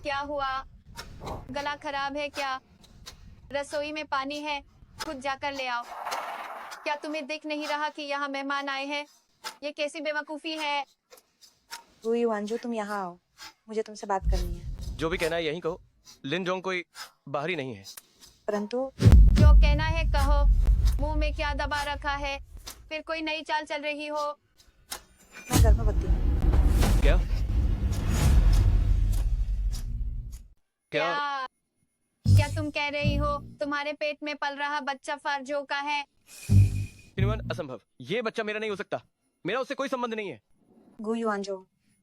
क्या हुआ? गला खराब है क्या? रसोई में पानी है, खुद जाकर ले आओ। क्या तुम्हें दिख नहीं रहा कि यहाँ मेहमान आए हैं? ये कैसी बेवकूफी है? गुई वांजो, तुम यहाँ आओ, मुझे तुमसे बात करनी है। जो भी कहना है यही कहो। लिनजोंग कोई बाहरी नहीं है। परंतु जो कहना है कहो। मुंह में क्या दबा रखा है? फिर कोई नई चाल चल रही हो? मैं गर्भवती हूँ। क्या? क्या तुम कह रही हो तुम्हारे पेट में पल रहा बच्चा फारजो का है? असंभव। ये बच्चा मेरा नहीं हो सकता। मेरा उससे कोई संबंध नहीं है। गुई वांजो,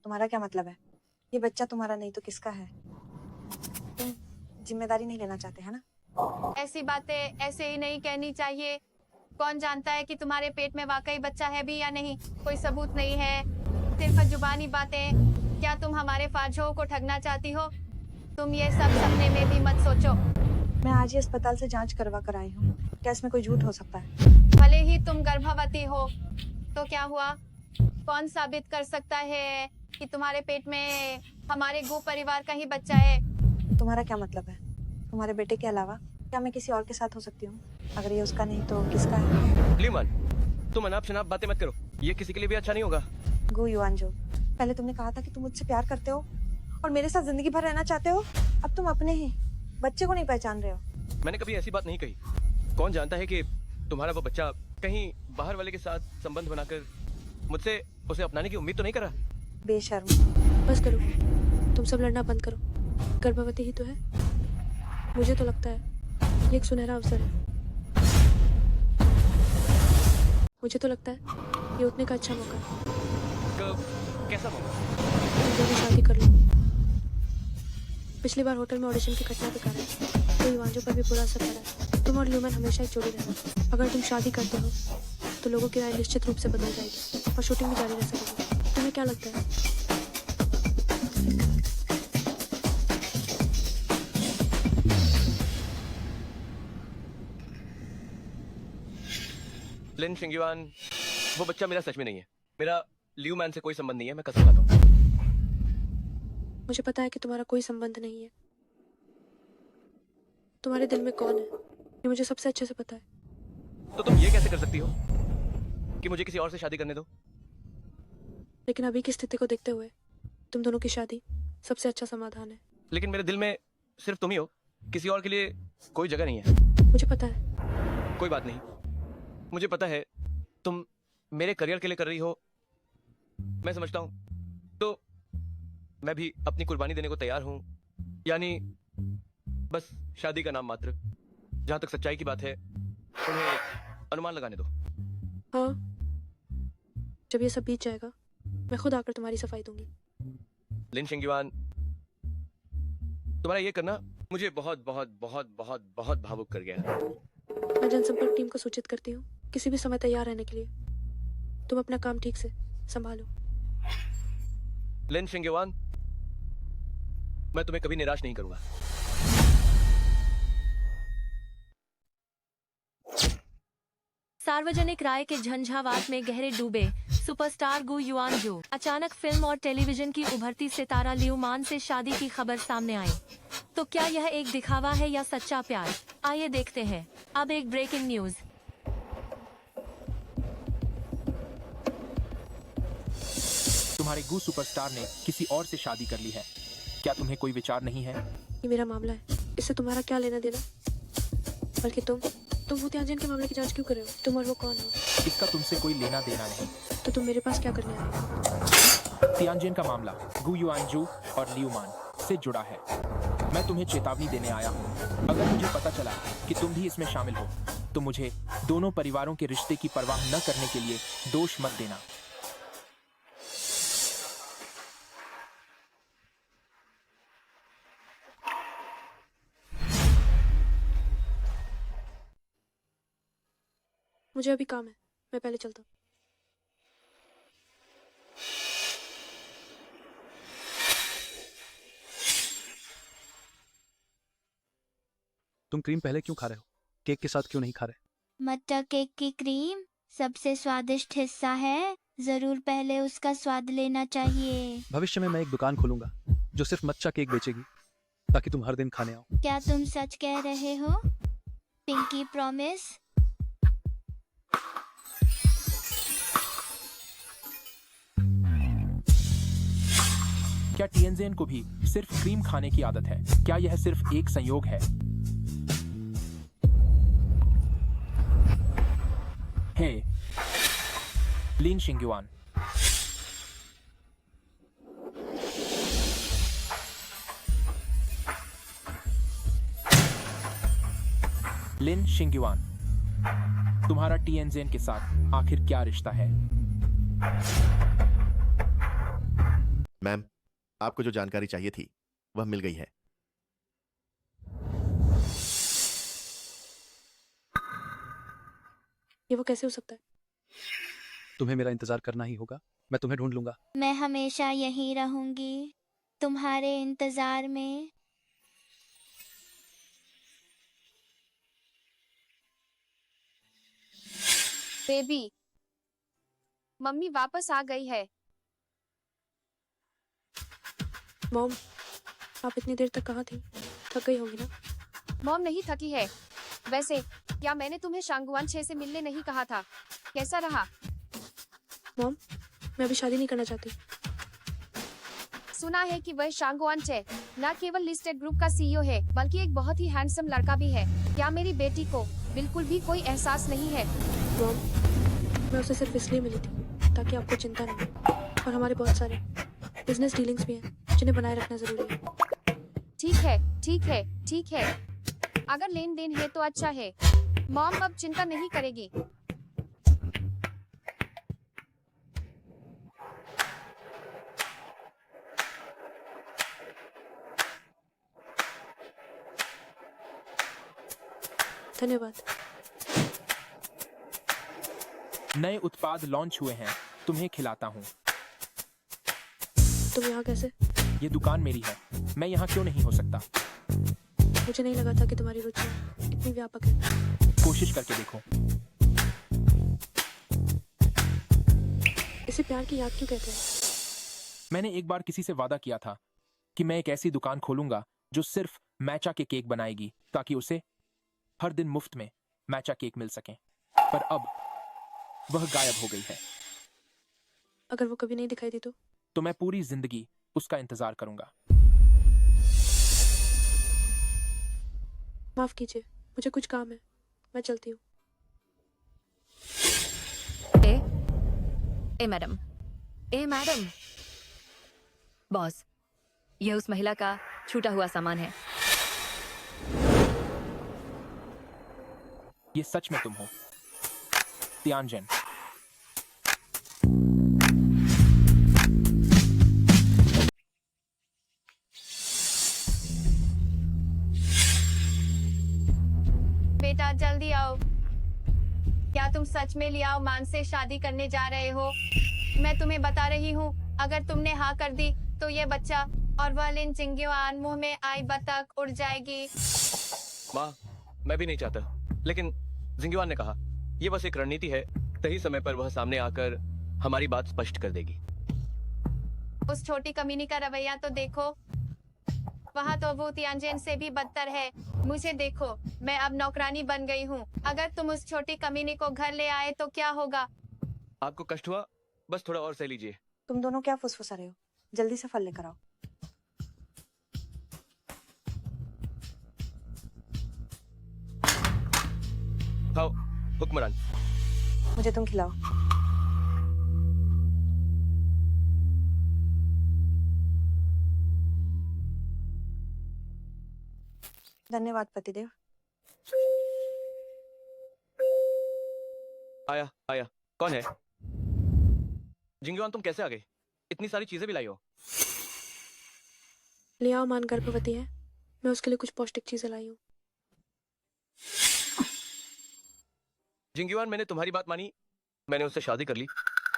तुम्हारा क्या मतलब है? ये बच्चा तुम्हारा नहीं तो किसका है? तुम जिम्मेदारी नहीं लेना चाहते, है ना? ऐसी बातें ऐसे ही नहीं कहनी चाहिए। कौन जानता है कि तुम्हारे पेट में वाकई बच्चा है भी या नहीं? कोई सबूत नहीं है, सिर्फ जुबानी बातें। क्या तुम हमारे फारजो को ठगना चाहती हो? तुम ये सब सपने में भी मत सोचो। मैं आज ही अस्पताल से जांच करवा कर आई हूँ। क्या इसमें कोई झूठ हो सकता है? भले ही तुम गर्भवती हो तो क्या हुआ? कौन साबित कर सकता है कि तुम्हारे पेट में हमारे गो परिवार का ही बच्चा है? तुम्हारा क्या मतलब है? तुम्हारे बेटे के अलावा क्या मैं किसी और के साथ हो सकती हूँ? अगर ये उसका नहीं तो किसका है? लीमान, तुम अनाप शनाप बातें मत करो। ये किसी के लिए भी अच्छा नहीं होगा। गो युवानजो, पहले तुमने कहा था कि तुम मुझसे प्यार करते हो और मेरे साथ जिंदगी भर रहना चाहते हो। अब तुम अपने ही बच्चे को नहीं पहचान रहे हो। मैंने कभी ऐसी बात नहीं कही। कौन जानता है कि तुम्हारा वो बच्चा कहीं बाहर वाले के साथ संबंध बनाकर मुझसे उसे अपनाने की उम्मीद तो नहीं कर रहा। बेशर्म। बस करो, तुम सब लड़ना बंद करो। गर्भवती ही तो है। मुझे तो लगता है ये एक सुनहरा अवसर है। मुझे तो लगता है ये उठने का अच्छा मौका है। कैसा मौका? तुम जल्दी शादी कर लो। पिछली बार होटल में ऑडिशन की घटना के कारण तो युवांजो पर भी बुरा असर पड़ा है। तुम और ल्यूमन हमेशा एक जोड़ी रहना। अगर तुम शादी करते हो तो लोगों की राय निश्चित रूप से बदल जाएगी और शूटिंग भी जारी रह सकेगी। तुम्हें क्या लगता है? लिन शिंगयुआन, वो बच्चा मेरा सच में नहीं है। मेरा लियू मैन से कोई संबंध नहीं है। मैं कसम खाता हूँ। मुझे पता है कि तुम्हारा कोई संबंध नहीं है। तुम्हारे दिल में कौन है ये मुझे सबसे अच्छे से पता है। तो तुम ये कैसे कर सकती हो कि मुझे किसी और से शादी करने दो? लेकिन अभी की स्थिति को देखते हुए तुम दोनों की शादी सबसे अच्छा समाधान है। लेकिन मेरे दिल में सिर्फ तुम ही हो। किसी और के लिए कोई जगह नहीं है। मुझे पता है। कोई बात नहीं। मुझे पता है तुम मेरे करियर के लिए कर रही हो मैं समझता हूँ। तो मैं भी अपनी कुर्बानी देने को तैयार हूँ, यानी बस शादी का नाम मात्र। जहां तक सच्चाई की बात है, उन्हें अनुमान लगाने दो। हाँ, जब ये सब बीत जाएगा मैं खुद आकर तुम्हारी सफाई दूंगी। लिन शिंगयुआन, तुम्हारा ये करना मुझे बहुत बहुत बहुत बहुत बहुत भावुक कर गया। मैं जनसंपर्क टीम को सूचित करती हूँ किसी भी समय तैयार रहने के लिए। तुम अपना काम ठीक से संभालो। लिन शिंगयुआन, मैं तुम्हें कभी निराश नहीं करूंगा। सार्वजनिक राय के झंझावात में गहरे डूबे सुपरस्टार गु युआनजो। अचानक फिल्म और टेलीविजन की उभरती सितारा लियू मान से शादी की खबर सामने आई। तो क्या यह एक दिखावा है या सच्चा प्यार? आइए देखते हैं। अब एक ब्रेकिंग न्यूज। तुम्हारे गु सुपरस्टार ने किसी और से शादी कर ली है। क्या तुम्हें कोई विचार नहीं है? ये मेरा मामला है, इससे तुम्हारा क्या लेना देना? बल्कि तुम वो त्याजन के मामले की जांच क्यों कर रहे हो? तुम और वो कौन हो? इसका तुमसे कोई लेना देना नहीं। तो तुम मेरे पास क्या करने आए हो? तियानजिन का मामला गु युआनजू और लियू मान से जुड़ा है। मैं तुम्हें चेतावनी देने आया हूँ। अगर मुझे पता चला कि तुम भी इसमें शामिल हो तो मुझे दोनों परिवारों के रिश्ते की परवाह न करने के लिए दोष मत देना। मुझे अभी काम है, मैं पहले चलता हूँ। तुम क्रीम पहले क्यों खा रहे हो? केक के साथ क्यों नहीं खा रहे? मट्टा केक की क्रीम सबसे स्वादिष्ट हिस्सा है, जरूर पहले उसका स्वाद लेना चाहिए। भविष्य में मैं एक दुकान खोलूंगा जो सिर्फ मच्चा केक बेचेगी, ताकि तुम हर दिन खाने आओ। क्या तुम सच कह रहे हो? Pinky promise? क्या टिएनजेन को भी सिर्फ क्रीम खाने की आदत है? क्या यह सिर्फ एक संयोग है? हे लिन शिंगयुआन, लिन शिंगयुआन, तुम्हारा टिएनजेन के साथ आखिर क्या रिश्ता है? मैम, आपको जो जानकारी चाहिए थी वह मिल गई है। ये वो कैसे हो सकता है? तुम्हें मेरा इंतजार करना ही होगा। मैं तुम्हें ढूंढ लूंगा। मैं हमेशा यहीं रहूंगी, तुम्हारे इंतजार में। बेबी, मम्मी वापस आ गई है। मॉम, आप इतनी देर तक कहाँ थी? थक गई होगी ना? मॉम नहीं थकी है। वैसे क्या मैंने तुम्हें शांगुआन छे से मिलने नहीं कहा था? कैसा रहा? मॉम, मैं अभी शादी नहीं करना चाहती। सुना है कि वह शांगुआन छे न केवल लिस्टेड ग्रुप का सीईओ है, बल्कि एक बहुत ही हैंडसम लड़का भी है। क्या मेरी बेटी को बिल्कुल भी कोई एहसास नहीं है? मॉम, मैं उसे सिर्फ इसलिए मिली थी ताकि आपको चिंता नहीं हो। और हमारे बहुत सारे बिजनेस डीलिंग्स भी हैं जिन्हें बनाए रखना जरूरी है। ठीक है, ठीक है, ठीक है। अगर लेन देन है तो अच्छा है। मॉम अब चिंता नहीं करेगी। धन्यवाद। नए उत्पाद लॉन्च हुए हैं, तुम्हें खिलाता हूँ। तुम यहाँ कैसे? ये दुकान मेरी है, मैं यहाँ क्यों नहीं हो सकता? मुझे नहीं लगा था कि तुम्हारी रुचि इतनी व्यापक है। कोशिश करके देखो। इसे प्यार की याद क्यों कहते हैं? मैंने एक बार किसी से वादा किया था कि मैं एक ऐसी दुकान खोलूंगा जो सिर्फ मैचा के केक बनाएगी, ताकि उसे हर दिन मुफ्त में मैचा केक मिल सके। पर अब वह गायब हो गई है। अगर वो कभी नहीं दिखाई दी तो मैं पूरी जिंदगी उसका इंतजार करूंगा। माफ कीजिए, मुझे कुछ काम है, मैं चलती हूँ। ए मैडम, ए मैडम, बॉस, यह उस महिला का छूटा हुआ सामान है। ये सच में तुम हो, तियानजन? बेटा जल्दी आओ। क्या तुम सच में लियाओ मान से शादी करने जा रहे हो? मैं तुम्हें बता रही हूँ, अगर तुमने हाँ कर दी तो ये बच्चा और वह लिन जिंगयुआन मुंह में आई बतख उड़ जाएगी। माँ, मैं भी नहीं चाहता, लेकिन जिंगयुआन ने कहा ये बस एक रणनीति है। सही समय पर वह सामने आकर हमारी बात स्पष्ट कर देगी। उस छोटी कमीनी का रवैया तो देखो, वहाँ तो वो तियानजन से भी बदतर है। मुझे देखो, मैं अब नौकरानी बन गई हूँ। अगर तुम उस छोटी कमीनी को घर ले आए तो क्या होगा? आपको कष्ट हुआ? बस थोड़ा और सह लीजिए। तुम दोनों क्या फुसफुसा रहे हो? जल्दी से फल लेकर आओ। खाओ हुक्मरान। मुझे तुम खिलाओ। धन्यवाद पतिदेव। आया आया। कौन है? जिंगयुआन, तुम कैसे आ गए? इतनी सारी चीजें भी लाई हो। लियाओ मान गर्भवती है, मैं उसके लिए कुछ पौष्टिक चीजें लाई हूँ। जिंगयुआन, मैंने तुम्हारी बात मानी, मैंने उससे शादी कर ली,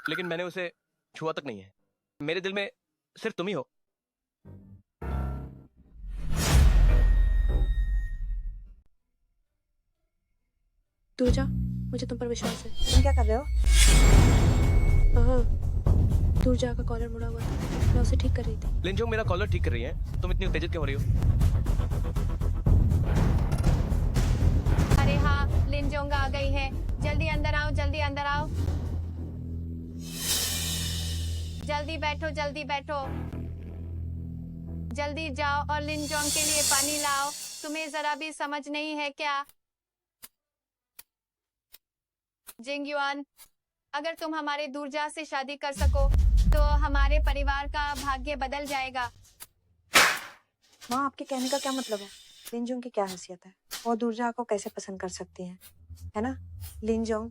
लेकिन मैंने उसे छुआ तक नहीं है। मेरे दिल में सिर्फ तुम ही हो। दूर जा, मुझे तुम पर विश्वास है। तुम क्या कर रहे हो? हाँ, दूर जा का कॉलर मुड़ा हुआ था, मैं उसे ठीक कर रही थी। लिनजोंग मेरा कॉलर ठीक कर रही है, तुम इतनी उत्तेजित क्यों हो रही हो? अरे हाँ, लिनजोंग आ गई है। जल्दी अंदर आओ, जल्दी अंदर आओ। जल्दी बैठो, जल्दी बैठो। जल्दी जाओ और लिनजोंग के लिए पानी लाओ। तुम्हें जरा भी समझ नहीं है क्या? जिंगयुआन, अगर तुम हमारे दूरजा से शादी कर सको तो हमारे परिवार का भाग्य बदल जाएगा। माँ, आपके कहने का क्या मतलब है? लिनजोंग की क्या हैसियत है? वो दूरजा को कैसे पसंद कर सकती हैं, है ना लिनजोंग?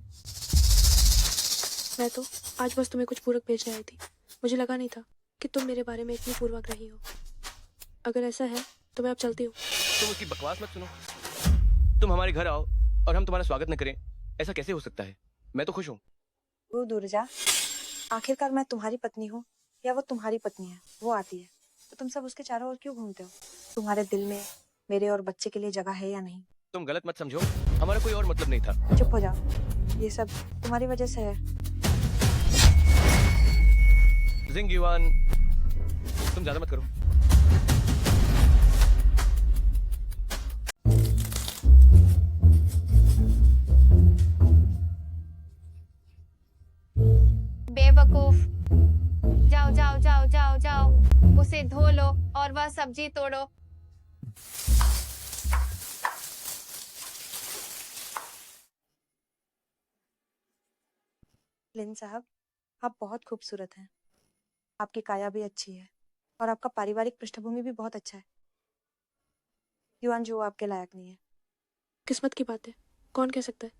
मैं तो आज बस तुम्हें कुछ पूरक भेजने आई थी। मुझे लगा नहीं था कि तुम मेरे बारे में इतनी पूर्वाग्रही हो। अगर ऐसा है तो मैं अब चलती हूँ। तुम उसकी बकवास मत सुनो। तुम हमारे घर आओ और हम तुम्हारा स्वागत न करें, ऐसा कैसे हो सकता है? मैं तो खुश हूँ। वो दूरजा, आखिरकार मैं तुम्हारी पत्नी हूँ या वो तुम्हारी पत्नी है? वो आती है तो तुम सब उसके चारों ओर क्यों घूमते हो? तुम्हारे दिल में मेरे और बच्चे के लिए जगह है या नहीं? तुम गलत मत समझो, हमारा कोई और मतलब नहीं था। चुप हो जाओ, ये सब तुम्हारी वजह से है। जिंगयुआन, तुम ज्यादा मत करो। बेवकूफ, जाओ जाओ जाओ जाओ जाओ, उसे धो लो और वह सब्जी तोड़ो। लिन साहब, आप बहुत खूबसूरत हैं। आपकी काया भी अच्छी है और आपका पारिवारिक पृष्ठभूमि भी बहुत अच्छा है। युआन जो आपके लायक नहीं है। किस्मत की बात है, कौन कह सकता है?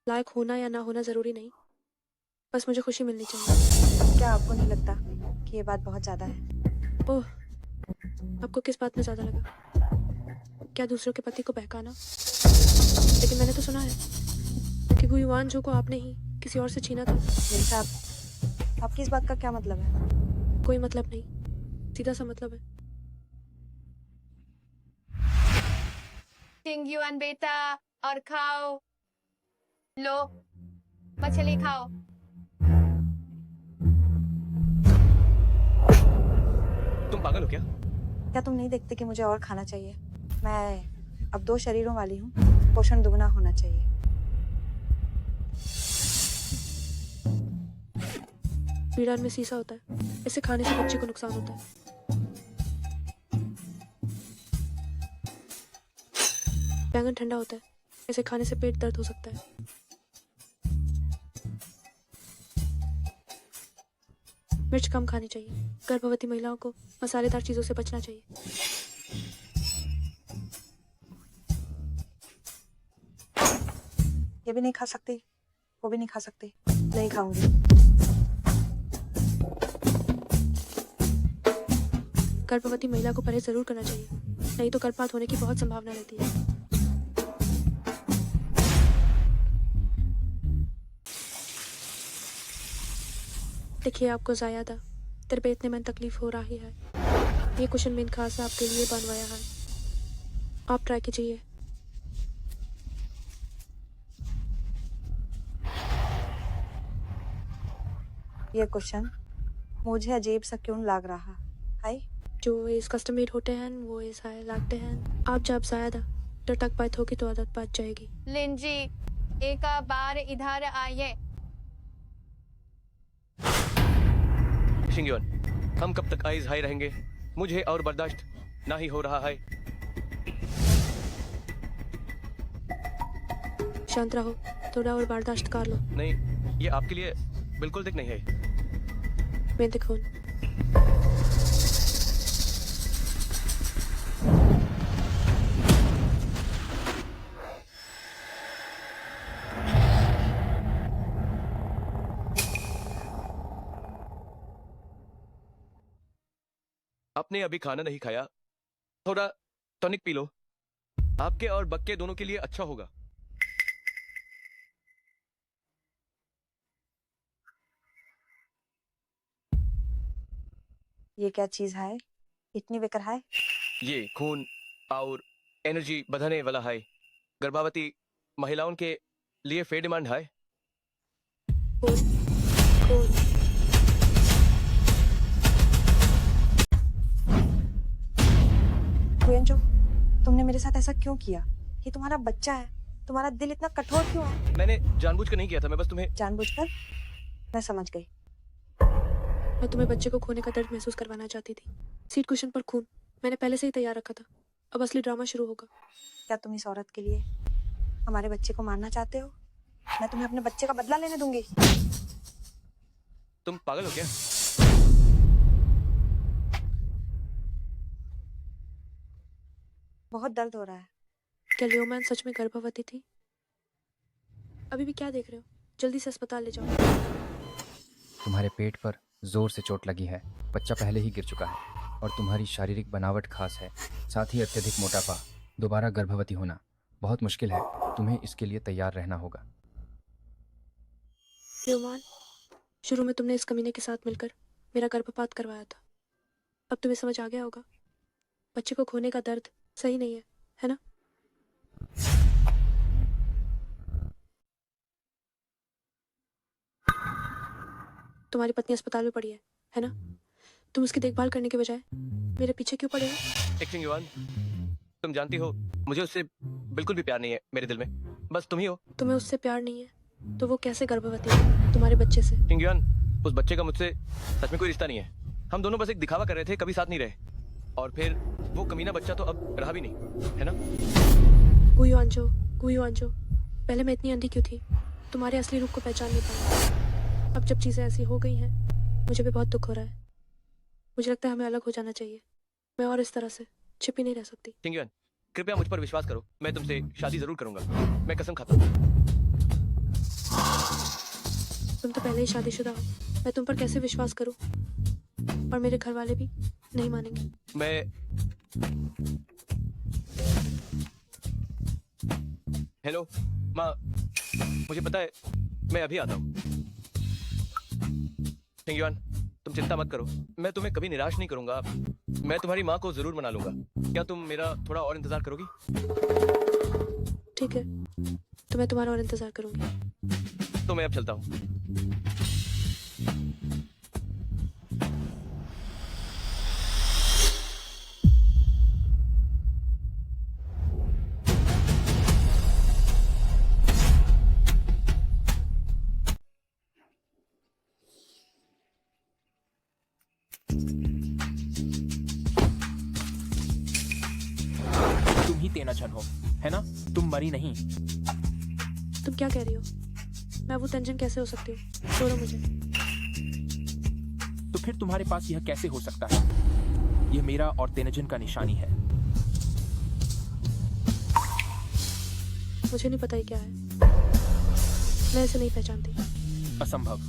लायक होना या ना होना जरूरी नहीं, बस मुझे खुशी मिलनी चाहिए। क्या आपको नहीं लगता कि ये बात बहुत ज्यादा है? ओह, आपको किस बात में ज्यादा लगा? क्या दूसरों के पति को बहकाना? लेकिन मैंने तो सुना है कि युआन जो को आपने ही किसी और से छीना था। लिन साहब, आपकी इस बात का क्या मतलब है? कोई मतलब नहीं, सीधा सा मतलब है। जिंगयुआन बेटा, और खाओ, लो मछली खाओ। तुम पागल हो क्या? क्या तुम नहीं देखते कि मुझे और खाना चाहिए? मैं अब 2 शरीरों वाली हूँ, पोषण दुगना होना चाहिए। पीड़ान में सीसा होता है, इसे खाने से बच्चे को नुकसान होता है। बैंगन ठंडा होता है, इसे खाने से पेट दर्द हो सकता है। मिर्च कम खानी चाहिए। गर्भवती महिलाओं को मसालेदार चीज़ों से बचना चाहिए। ये भी नहीं खा सकती, वो भी नहीं खा सकती। नहीं खाऊंगी। गर्भवती महिला को परहेज जरूर करना चाहिए, नहीं तो गर्भपात होने की बहुत संभावना रहती है। देखिए, आपको ज़्यादा तरबियत में तकलीफ हो रही है। ये कुशन बिन खास आपके लिए बनवाया है, आप ट्राई कीजिए। ये क्वेश्चन मुझे अजीब सा क्यों लग रहा है? जो इस कस्टम मेड होते हैं वो ऐसा लगते हैं। आप जब ज़्यादा टटक बात होगी तो आदत पड़ जाएगी। लिन जी, एक बार इधर आइए। शिंगयुन, हम कब तक आइज हाई रहेंगे? मुझे और बर्दाश्त ना ही हो रहा है। शांत रहो, थोड़ा और बर्दाश्त कर लो। नहीं, ये आपके लिए बिल्कुल ठीक नहीं है। मैं देखूं। आपने अभी खाना नहीं खाया, थोड़ा टॉनिक पी लो, आपके और बक्के दोनों के लिए अच्छा होगा। ये क्या चीज है? इतनी बेकार है? ये खून और एनर्जी बढ़ाने वाला है। गर्भवती महिलाओं के लिए फेयर डिमांड है। गुयनजो, तुमने मेरे साथ ऐसा क्यों किया? ये तुम्हारा बच्चा है, तुम्हारा दिल इतना कठोर क्यों है? मैंने जानबूझकर नहीं किया था, मैं बस तुम्हें जानबूझकर? मैं समझ गई। मैं तुम्हें बच्चे को खोने का दर्द महसूस करवाना चाहती थी। सीट कुशन पर खून मैंने पहले से ही तैयार रखा था। अब असली ड्रामा शुरू होगा। क्या तुम इस औरत के लिए हमारे बच्चे को मारना चाहते हो? मैं तुम्हें अपने बच्चे का बदला लेने दूंगी। तुम पागल हो क्या? बहुत दर्द हो रहा है। क्या लियोमैन सच में गर्भवती थी? अभी भी क्या देख रहे हो? जल्दी से अस्पताल ले जाओ। तुम्हारे पेट पर जोर से चोट लगी है, बच्चा पहले ही गिर चुका है और तुम्हारी शारीरिक बनावट खास है, साथ ही अत्यधिक मोटापा। दोबारा गर्भवती होना बहुत मुश्किल है, तुम्हें इसके लिए तैयार रहना होगा। लियोमैन, शुरू में तुमने इस कमीने के साथ मिलकर मेरा गर्भपात करवाया था। अब तुम्हें समझ आ गया होगा, बच्चे को खोने का दर्द सही नहीं है ना? तुम्हारी पत्नी अस्पताल में पड़ी है ना? तुम उसकी देखभाल करने के बजाय मेरे पीछे क्यों पड़े हो? शिंगयुन, तुम जानती हो मुझे उससे बिल्कुल भी प्यार नहीं है मेरे दिल में, बस तुम ही हो। तुम्हें उससे प्यार नहीं है तो वो कैसे गर्भवती है तुम्हारे बच्चे से? शिंगयुन, उस बच्चे का मुझसे सच में कोई रिश्ता नहीं है। हम दोनों बस एक दिखावा कर रहे थे, कभी साथ नहीं रहे। और फिर वो कमीना बच्चा तो अब रहा भी नहीं, है ना? गुयुआनजो, पहले मैं इतनी अंधी क्यों थी? तुम्हारे असली रूप को पहचान नहीं पाया। अब जब चीजें ऐसी हो गई हैं, मुझे भी बहुत दुख हो रहा है। मुझे लगता है हमें अलग हो जाना चाहिए। मैं और इस तरह से छिपी नहीं रह सकती। शिंगयुन, कृपया मुझ पर विश्वास करो, मैं तुमसे शादी जरूर करूंगा, मैं कसम खाता हूँ। तुम तो पहले ही शादीशुदा हो, मैं तुम पर कैसे विश्वास करूं? और मेरे घर वाले भी नहीं मानेंगे। मैं हेलो माँ, मुझे पता है, मैं अभी आता हूँ। शिंगयुन, तुम चिंता मत करो, मैं तुम्हें कभी निराश नहीं करूंगा। मैं तुम्हारी माँ को जरूर मना लूंगा। क्या तुम मेरा थोड़ा और इंतजार करोगी? ठीक है, तो मैं तुम्हारा और इंतजार करूंगी। तो मैं अब चलता हूँ। तुम ही तेनाचन हो, है ना? तुम मरी नहीं। तुम क्या कह रही हो? मैं वो तंजन कैसे हो सकती हूँ? छोड़ो मुझे। फिर तुम्हारे पास यह कैसे हो सकता है? यह मेरा और तेनजिन का निशानी है। मुझे नहीं पता ये क्या है। मैं इसे नहीं पहचानती। असंभव।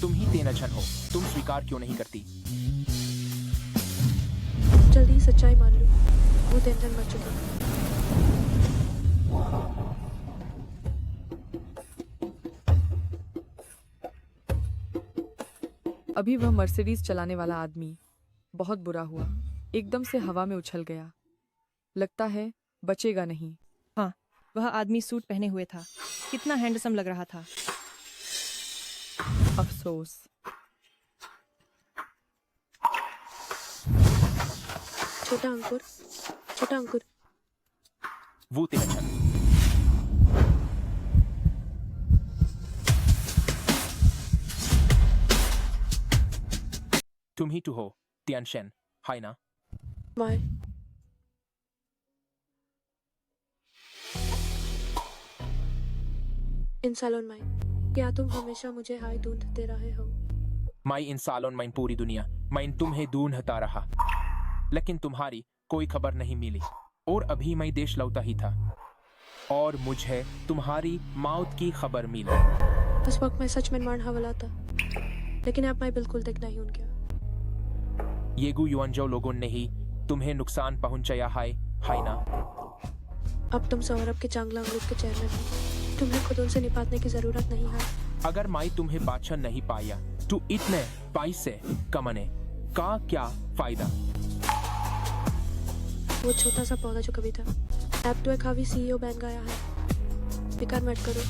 तुम ही तेनजिन हो। तुम स्वीकार क्यों नहीं करती? जल्दी ही सच्चाई मान लो। वो तेनजिन मर चुका है। अभी वह मर्सिडीज चलाने वाला आदमी बहुत बुरा हुआ, एकदम से हवा में उछल गया। लगता है बचेगा नहीं। हाँ, वह आदमी सूट पहने हुए था। कितना हैंडसम लग रहा था। अफसोस। छोटा अंकुर, छोटा अंकुर। वो तेनजिन। तुम ही तो हो तियानशेन, हाय ना? वाई? इन सालों में क्या तुम हमेशा मुझे हाय ढूंढते रहे हो? मैं इन सालों में पूरी दुनिया मैं तुम्हें ढूंढता रहा, लेकिन तुम्हारी कोई खबर नहीं मिली। और अभी मैं देश लौटा ही था और मुझे तुम्हारी मौत की खबर मिली। उस वक्त मैं सच में मारने वाला था, लेकिन अब मैं बिल्कुल देखना ही उनके। ये गु युआनजो लोगों ने ही तुम्हें नुकसान पहुंचाया है, हाय ना? अब तुम सौरभ के चांगलांग ग्रुप के चेयरमैन हो। तुम्हें खुद उनसे निपटने की जरूरत नहीं है। अगर मैं तुम्हें बादशाह नहीं पाया तो इतने पैसे कमाने का क्या फायदा? वो छोटा सा पौधा जो कभी था, अब तो एक हावी सीईओ बन गया है। फिकर मत करो,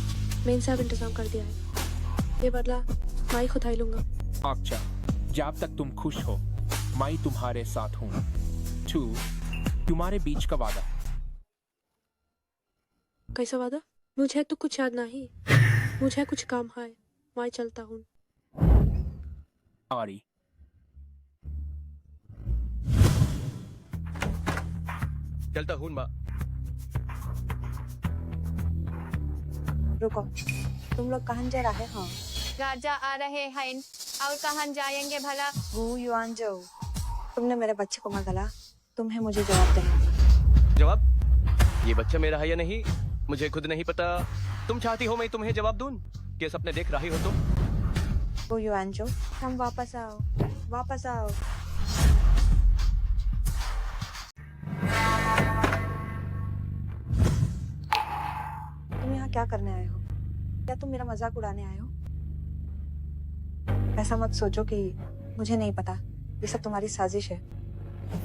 मैं सब इंतजाम कर दिया है। ये बदला मैं ही खुद ही लूंगा। अच्छा, जब तक तुम खुश हो मैं तुम्हारे साथ हूँ। तुम्हारे बीच का वादा। कैसा वादा? मुझे तो कुछ याद नहीं। मुझे कुछ काम है, मैं चलता हूँ। आरी। चलता हूँ माँ। रुको, तुम लोग कहाँ जा रहे हो? राजा आ रहे हैं। और कहाँ जाएंगे भला? गु युआनजो, तुमने मेरे बच्चे को मार डाला। तुम्हें मुझे जवाब देना। जवाब? ये बच्चा मेरा है या नहीं मुझे खुद नहीं पता। तुम चाहती हो मैं तुम्हें जवाब दूं? क्या सपने देख रही हो तुम? गु युआनजो, हम वापस आओ, वापस आओ। तुम यहाँ क्या करने आए हो? क्या तुम मेरा मजाक उड़ाने आए हो? ऐसा मत सोचो कि मुझे नहीं पता। ये सब तुम्हारी साजिश है।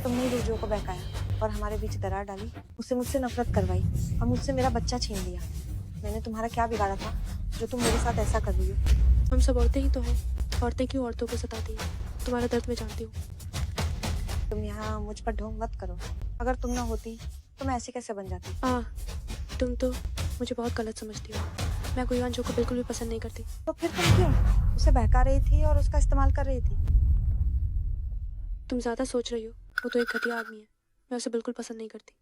तुमने ही रुजो को बहकाया और हमारे बीच दरार डाली, उससे मुझसे नफरत करवाई और मुझसे मेरा बच्चा छीन लिया। मैंने तुम्हारा क्या बिगाड़ा था जो तुम मेरे साथ ऐसा कर रही हो? हम सब औरतें ही तो हैं। औरतें क्यों औरतों को सताती हैं? तुम्हारा दर्द मैं जानती हूँ। तुम यहाँ मुझ पर ढोंग मत करो। अगर तुम ना होती तो मैं ऐसी कैसे बन जाती? तुम तो मुझे बहुत गलत समझती हो। मैं गु युआनजो को बिल्कुल भी पसंद नहीं करती। तो फिर तुम क्यों उसे बहका रही थी और उसका इस्तेमाल कर रही थी? तुम ज्यादा सोच रही हो। वो तो एक घटिया आदमी है। मैं उसे बिल्कुल पसंद नहीं करती।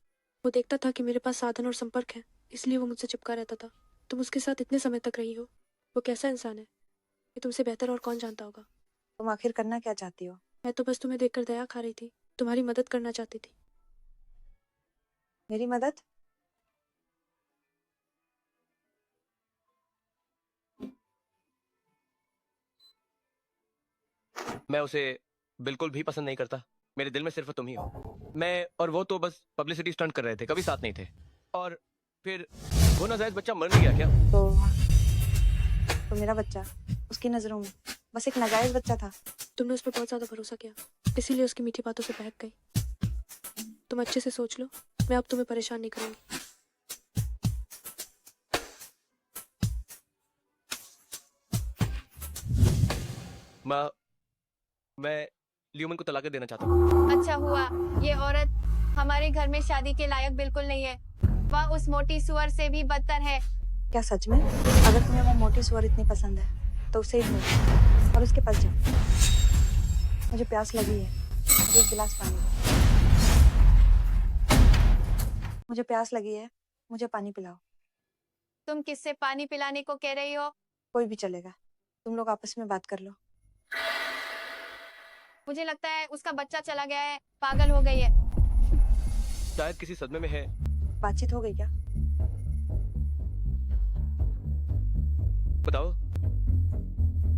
वो देखता था कि मेरे पास साधन और संपर्क है, इसलिए वो मुझसे चिपका रहता था। तुम उसके साथ इतने समय तक रही हो। वो कैसा इंसान है ये तुमसे बेहतर और कौन जानता होगा। तुम आखिर करना क्या चाहती हो? मैं तो बस तुम्हें देखकर दया खा रही थी। तुम्हारी मदद करना चाहती थी। मेरी मदद? मैं उसे बिल्कुल भी पसंद नहीं करता। मेरे दिल में सिर्फ तुम ही हो। मैं और वो तो बस पब्लिसिटी स्टंट कर रहे थे, कभी साथ नहीं थे। और फिर वो नाजायज बच्चा मर नहीं गया क्या? तो मेरा बच्चा उसकी नजरों में बस एक नाजायज बच्चा था। तुमने उस पर बहुत ज्यादा भरोसा किया, इसीलिए उसकी मीठी बातों से बहक गई। तुम अच्छे से सोच लो, मैं अब तुम्हें परेशान नहीं करूंगी। माँ, मैं ल्यूमन को तलाक देना चाहता हूँ। अच्छा हुआ। ये औरत हमारे घर में शादी के लायक बिल्कुल नहीं है। वह उस मोटी सुअर से भी बदतर है। क्या सच में? अगर तुम्हें वो मोटी सुअर इतनी पसंद है तो उसे ही ढूंढो और उसके पास जाओ। मुझे प्यास लगी है, मुझे एक गिलास पानी दो। मुझे प्यास लगी है, मुझे पानी पिलाओ। तुम किससे पानी पिलाने को कह रही हो? कोई भी चलेगा, तुम लोग आपस में बात कर लो। मुझे लगता है उसका बच्चा चला गया है, पागल हो गई है। शायद किसी सदमे में है। बातचीत हो गई क्या? बताओ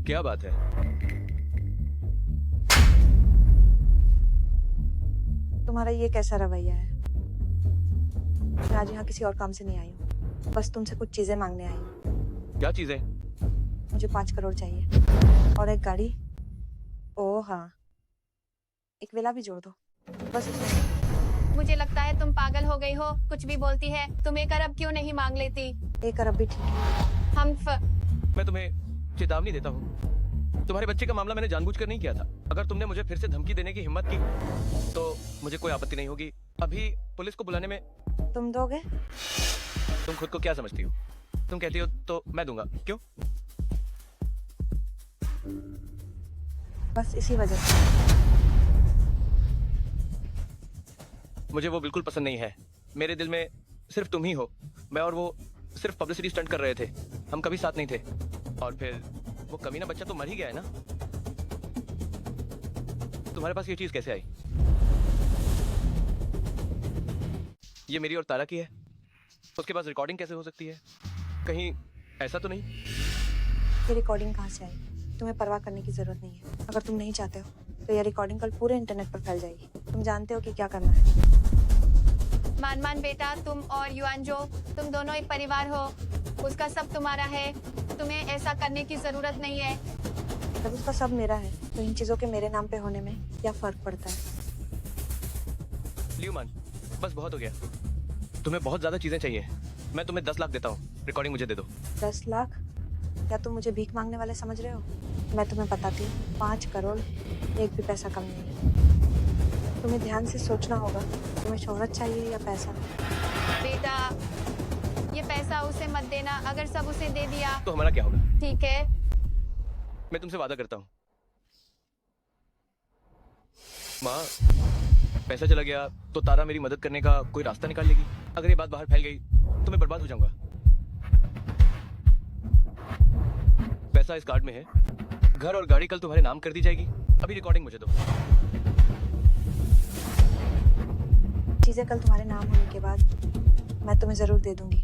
क्या बात है? तुम्हारा ये कैसा रवैया है? मैं आज यहाँ किसी और काम से नहीं आई हूँ, बस तुमसे कुछ चीजें मांगने आई हूँ। क्या चीजें? मुझे 5 करोड़ चाहिए और एक गाड़ी। ओह हाँ, एक विला भी जोड़ दो, बस इतना। मुझे लगता है तुम पागल हो गई हो, कुछ भी बोलती है। तुम 1 अरब क्यों नहीं मांग लेती? 1 अरब भी ठीक है। मैं तुम्हें चेतावनी देता हूँ, तुम्हारे बच्चे का मामला मैंने जानबूझकर नहीं किया था। अगर तुमने मुझे फिर से धमकी देने की हिम्मत की तो मुझे कोई आपत्ति नहीं होगी। अभी पुलिस को बुलाने में तुम दोगे? तुम खुद को क्या समझती हो? तुम कहती हो तो मैं दूंगा, क्यों? बस इसी वजह से। मुझे वो बिल्कुल पसंद नहीं है। मेरे दिल में सिर्फ तुम ही हो। मैं और वो सिर्फ पब्लिसिटी स्टंट कर रहे थे, हम कभी साथ नहीं थे। और फिर वो कमीना बच्चा तो मर ही गया है ना। तुम्हारे पास ये चीज कैसे आई? ये मेरी और तारा की है, उसके पास रिकॉर्डिंग कैसे हो सकती है? कहीं ऐसा तो नहीं? ये रिकॉर्डिंग कहाँ से आई? तुम्हें परवाह करने की जरूरत नहीं है। अगर तुम नहीं चाहते हो तो ये रिकॉर्डिंग कल पूरे इंटरनेट पर फैल जाएगी। तुम जानते हो कि क्या करना है। मान बेटा, तुम और युआनजो, तुम दोनों एक परिवार हो। उसका सब तुम्हारा है, तुम्हें ऐसा करने की जरूरत नहीं है। जब उसका सब मेरा है तो इन चीजों के मेरे नाम पे होने में क्या फर्क पड़ता है? ल्यूमान, बस बहुत हो गया। तुम्हें बहुत ज्यादा चीजें चाहिए। मैं तुम्हें 10 लाख देता हूँ, रिकॉर्डिंग मुझे दे दो। 10 लाख? क्या तुम मुझे भीख मांगने वाले समझ रहे हो? मैं तुम्हें बताती हूँ, 5 करोड़ एक भी पैसा कम नहीं है। तुम्हें ध्यान से सोचना होगा, तुम्हें शोहरत चाहिए या पैसा? बेटा, ये पैसा उसे मत देना। अगर सब उसे दे दिया तो हमारा क्या होगा? ठीक है, मैं तुमसे वादा करता हूँ। माँ, पैसा चला गया तो तारा मेरी मदद करने का कोई रास्ता निकाल लेगी। अगर ये बात बाहर फैल गई तो मैं बर्बाद हो जाऊंगा। पैसा इस कार्ड में है, घर और गाड़ी कल तुम्हारे नाम कर दी जाएगी। अभी रिकॉर्डिंग मुझे दो। चीजें कल तुम्हारे नाम होने के बाद मैं तुम्हें जरूर दे दूंगी।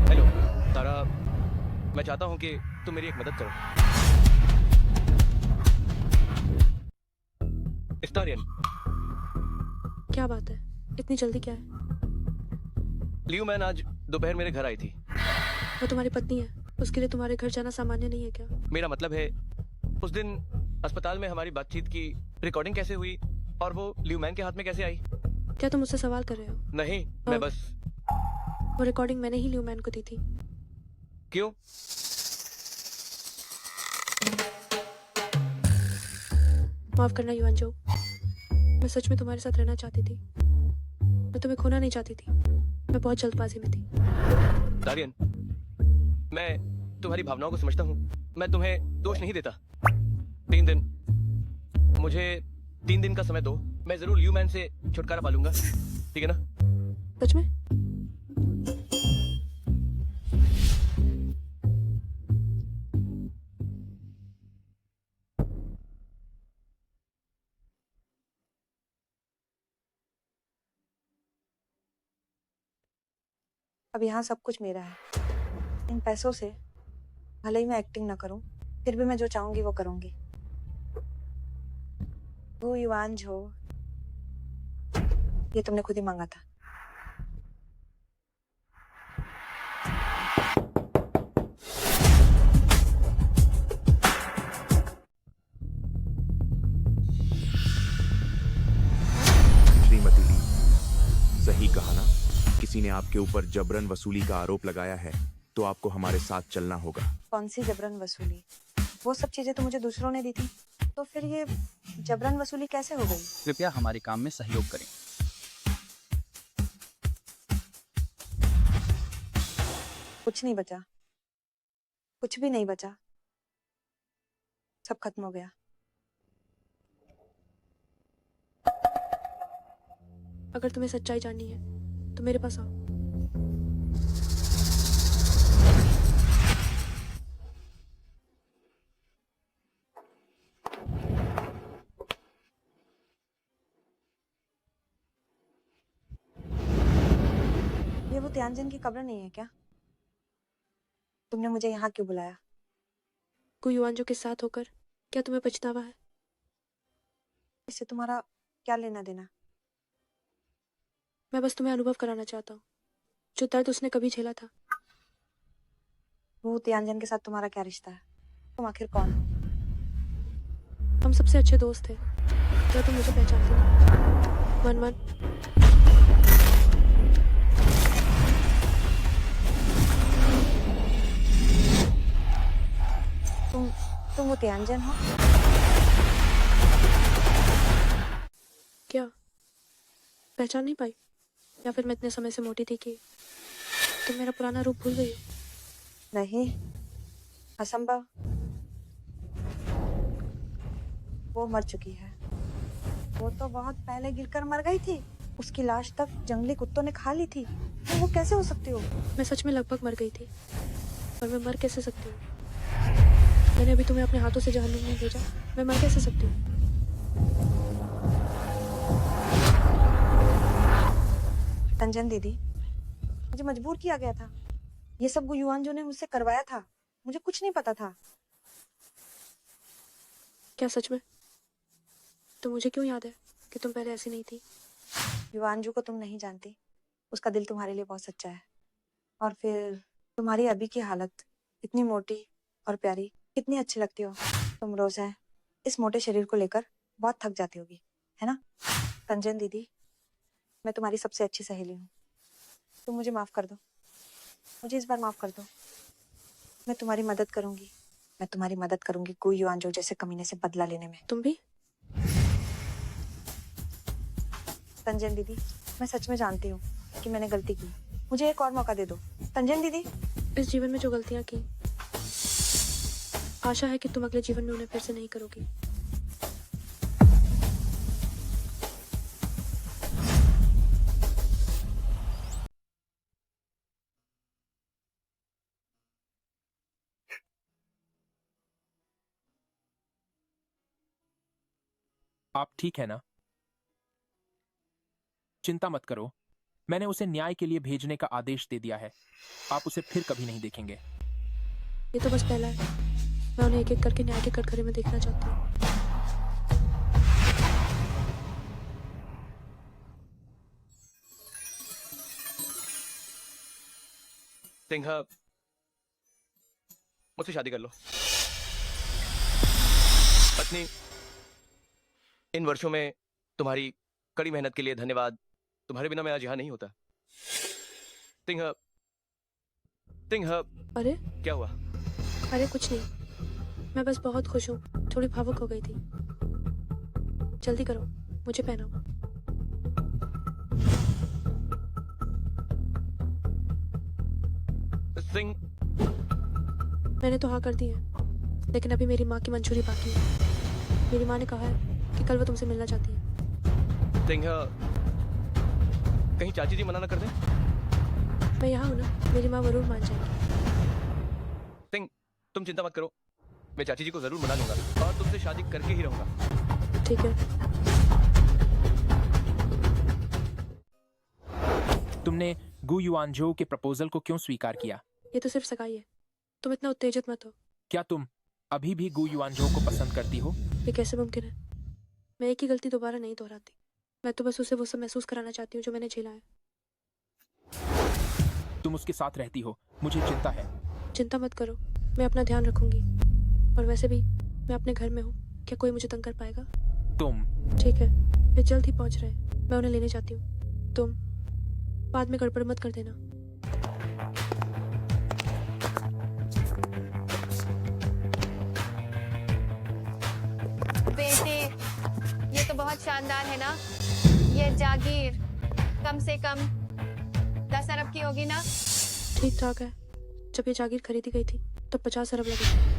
हेलो तारा, मैं चाहता हूँ कि तुम मेरी एक मदद करो। स्टारियन, क्या बात है? इतनी जल्दी क्या है? ल्यूमैन आज दोपहर मेरे घर आई थी। वो तुम्हारी पत्नी है, उसके लिए तुम्हारे घर जाना सामान्य नहीं है क्या? मेरा मतलब है, उस दिन अस्पताल में हमारी बातचीत की रिकॉर्डिंग कैसे हुई और वो ल्यूमैन के हाथ में कैसे आई? क्या तुम मुझसे सवाल कर रहे हो? नहीं, मैं बस। वो रिकॉर्डिंग मैंने ही ल्यूमैन को दी थी। क्यों? माफ करना युआनजो, मैं सच में तुम्हारे साथ रहना चाहती थी। मैं तुम्हें खोना नहीं चाहती थी। मैं बहुत जल्दबाजी में थी। दारियन, मैं तुम्हारी भावनाओं को समझता हूँ। मैं तुम्हें दोष नहीं देता। 3 दिन, मुझे 3 दिन का समय दो। मैं जरूर ल्यूमैन से छुटकारा पा लूंगा, ठीक है ना? सच में? अब यहाँ सब कुछ मेरा है। इन पैसों से भले ही मैं एक्टिंग ना करूं, फिर भी मैं जो चाहूंगी वो करूंगी। वो युआनजो, ये तुमने खुद ही मांगा था। श्रीमती ली, सही कहा ना? किसी ने आपके ऊपर जबरन वसूली का आरोप लगाया है तो आपको हमारे साथ चलना होगा। कौन सी जबरन वसूली? वो सब चीजें तो मुझे दूसरों ने दी थी, तो फिर ये जबरन वसूली कैसे हो गई? कृपया हमारे काम में सहयोग करें। कुछ नहीं बचा, कुछ भी नहीं बचा, सब खत्म हो गया। अगर तुम्हें सच्चाई जाननी है तो मेरे पास आओ। वो त्यानजन की कब्र नहीं है क्या? तुमने मुझे यहाँ क्यों बुलाया? गु युआनजो के साथ होकर क्या तुम्हें पछतावा है? इससे तुम्हारा क्या लेना देना? मैं बस तुम्हें अनुभव कराना चाहता हूँ जो दर्द उसने कभी झेला था। वो त्यानजन के साथ तुम्हारा क्या रिश्ता है? तुम आखिर कौन हो? हम सबसे अच्छे दोस्त थे। क्या तुम मुझे पहचानती हो? One one. तुम वो त्यानजन हो? क्या पहचान नहीं पाई? या फिर मैं इतने समय से मोटी थी कि तुम मेरा पुराना रूप भूल गई हो? नहीं, असंभव। वो मर चुकी है। वो तो बहुत पहले गिरकर मर गई थी। उसकी लाश तक जंगली कुत्तों ने खा ली थी। तो वो कैसे हो सकती हो? मैं सच में लगभग मर गई थी, और मैं मर कैसे सकती हूँ? मैंने अभी तुम्हें अपने हाथों से जहन्नुम नहीं भेजा। मैं मर कैसे सकती हूँ? तंजन दीदी, मुझे मजबूर किया गया था। ये सब गु युआनजो ने मुझसे करवाया था। मुझे कुछ नहीं पता था। क्या सच में? तो मुझे क्यों याद है कि तुम पहले ऐसी नहीं थी? युआनजो को तुम नहीं जानती। उसका दिल तुम्हारे लिए बहुत सच्चा है। और फिर तुम्हारी अभी की हालत इतनी मोटी और प्यारी, कितनी अच्छी लगती हो। तुम रोज है इस मोटे शरीर को लेकर बहुत थक जाती होगी, है ना? तंजन दीदी, मैं तुम्हारी सबसे अच्छी सहेली हूँ। तुम मुझे माफ कर दो। मुझे इस बार माफ कर दो। मैं तुम्हारी मदद करूंगी। मैं तुम्हारी मदद करूंगी गु युआनजो जैसे कमीने से बदला लेने में। तुम भी? तंजन दीदी, मैं सच में जानती हूँ कि मैंने गलती की। मुझे एक और मौका दे दो। तंजन दीदी, इस जीवन में जो गलतियां की, आशा है कि तुम अगले जीवन में उन्हें फिर से नहीं करोगी। आप ठीक है ना? चिंता मत करो, मैंने उसे न्याय के लिए भेजने का आदेश दे दिया है। आप उसे फिर कभी नहीं देखेंगे। ये तो बस पहला है। मैं उन्हें एक एक करके न्याय के कटघरे में देखना चाहती हूँ। सिंहा, मुझसे शादी कर लो। पत्नी, इन वर्षों में तुम्हारी कड़ी मेहनत के लिए धन्यवाद। तुम्हारे बिना मैं आज यहाँ नहीं होता। सिंहा, सिंहा। अरे क्या हुआ? अरे कुछ नहीं, मैं बस बहुत खुश हूँ। थोड़ी भावुक हो गई थी। जल्दी करो, मुझे पहनाओ। सिंह, मैंने तो हाँ कर दी है, लेकिन अभी मेरी माँ की मंजूरी बाकी है। मेरी माँ ने कहा है कि कल वो तुमसे मिलना चाहती है। सिंहा, कहीं चाची जी मना ना कर दें? मैं यहाँ हूँ ना, मेरी माँ जरूर मान जाएगी। सिंह, तुम चिंता मत करो, मैं चाची जी को जरूर मना लूंगा और तुमसे शादी करके ही रहूंगा। ठीक है। तुमने गु युआनजो के प्रपोजल को क्यों स्वीकार किया? ये तो सिर्फ सगाई है। तुम इतना उत्तेजित मत हो। क्या तुम अभी भी गु युआनजो को पसंद करती हो? ये कैसे मुमकिन है? मैं एक ही गलती दोबारा नहीं दोहराती। मैं तो बस उसे वो सब महसूस कराना चाहती हूँ जो मैंने झेला है। तुम उसके साथ रहती हो, मुझे चिंता है। चिंता मत करो, मैं अपना ध्यान रखूंगी। और वैसे भी मैं अपने घर में हूँ, क्या कोई मुझे तंग कर पाएगा? तुम ठीक है, वे जल्द ही पहुँच रहे हैं। मैं उन्हें लेने जाती हूँ। तुम बाद में गड़बड़ मत कर देना। बेटे, ये तो बहुत शानदार है ना। ये जागीर कम से कम 10 अरब की होगी ना? ठीक ठाक है। जब ये जागीर खरीदी गई थी तब 50 अरब लगे थे।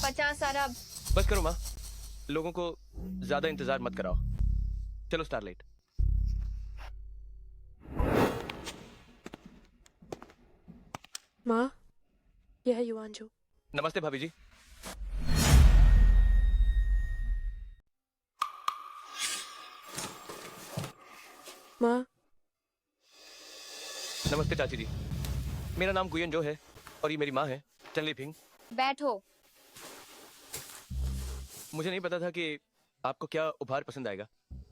50 अरब? बस करो माँ, लोगों को ज्यादा इंतजार मत कराओ। चलो स्टारलाइट। माँ, यह है युआनजो। नमस्ते भाभी जी। माँ, नमस्ते चाची जी, मेरा नाम गुयन जो है और ये मेरी माँ है चनली फिंग। बैठो। मुझे नहीं पता था कि आपको क्या उपहार पसंद आएगा,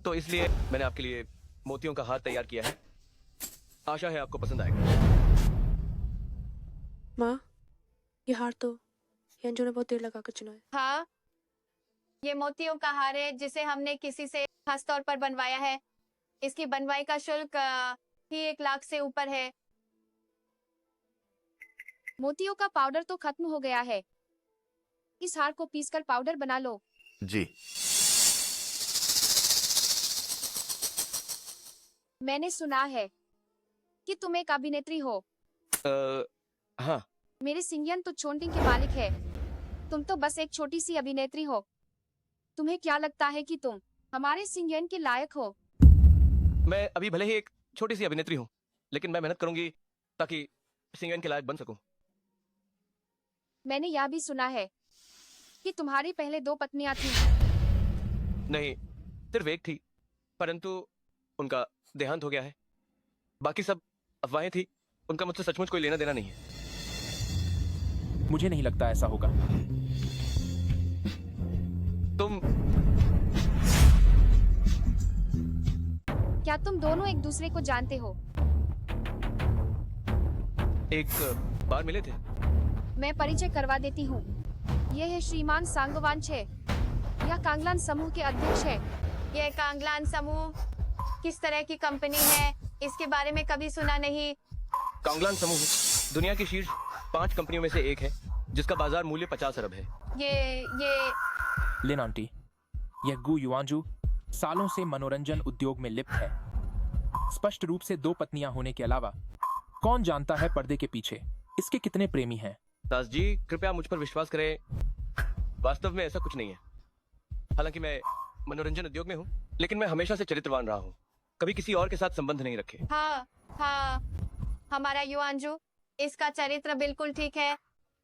तो इसलिए मैंने आपके लिए मोतियों का हार तैयार किया है। आशा है आपको पसंद आएगा। माँ, ये हार तो यंजू ने बहुत देर लगा कर चुना है। हाँ, ये मोतियों का हार है जिसे हमने किसी से खास तौर पर बनवाया है। इसकी बनवाई का शुल्क ही 1 लाख से ऊपर है। मोतियों का पाउडर तो खत्म हो गया है। इस हार को पीसकर पाउडर बना लो। जी। मैंने सुना है कि तुम एक अभिनेत्री हो। हाँ। मेरे सिंगियन तो छोंटिंग के मालिक है। तुम तो बस एक छोटी सी अभिनेत्री हो। तुम्हें क्या लगता है कि तुम हमारे सिंगियन के लायक हो? मैं अभी भले ही एक छोटी सी अभिनेत्री हूँ, लेकिन मैं मेहनत करूंगी ताकि सिंगन के लायक बन सकूं। मैंने यह भी सुना है कि तुम्हारी पहले 2 पत्नियां थीं। नहीं, सिर्फ एक थी, परंतु उनका देहांत हो गया है। बाकी सब अफवाहें थी। उनका मुझसे सचमुच कोई लेना देना नहीं है। मुझे नहीं लगता ऐसा होगा। तुम क्या तुम दोनों एक दूसरे को जानते हो? एक बार मिले थे। मैं परिचय करवा देती हूँ। ये है श्रीमान सांगवानचे। यह कांगलान समूह के अध्यक्ष है। ये कांगलान समूह किस तरह की कंपनी है, इसके बारे में कभी सुना नहीं। कांगलान समूह दुनिया की शीर्ष 5 कंपनियों में से एक है, जिसका बाजार मूल्य 50 अरब है। ये लिन आंटी, यह गु युआनजू सालों से मनोरंजन उद्योग में लिप्त है। स्पष्ट रूप से 2 पत्नियां होने के अलावा कौन जानता है पर्दे के पीछे इसके कितने प्रेमी हैं। दास जी, कृपया मुझ पर विश्वास करें, वास्तव में ऐसा कुछ नहीं है। हालांकि मैं मनोरंजन उद्योग में हूँ, लेकिन मैं हमेशा से चरित्रवान रहा हूँ, कभी किसी और के साथ संबंध नहीं रखे। हाँ, हमारा युआनजू, इसका चरित्र बिल्कुल ठीक है।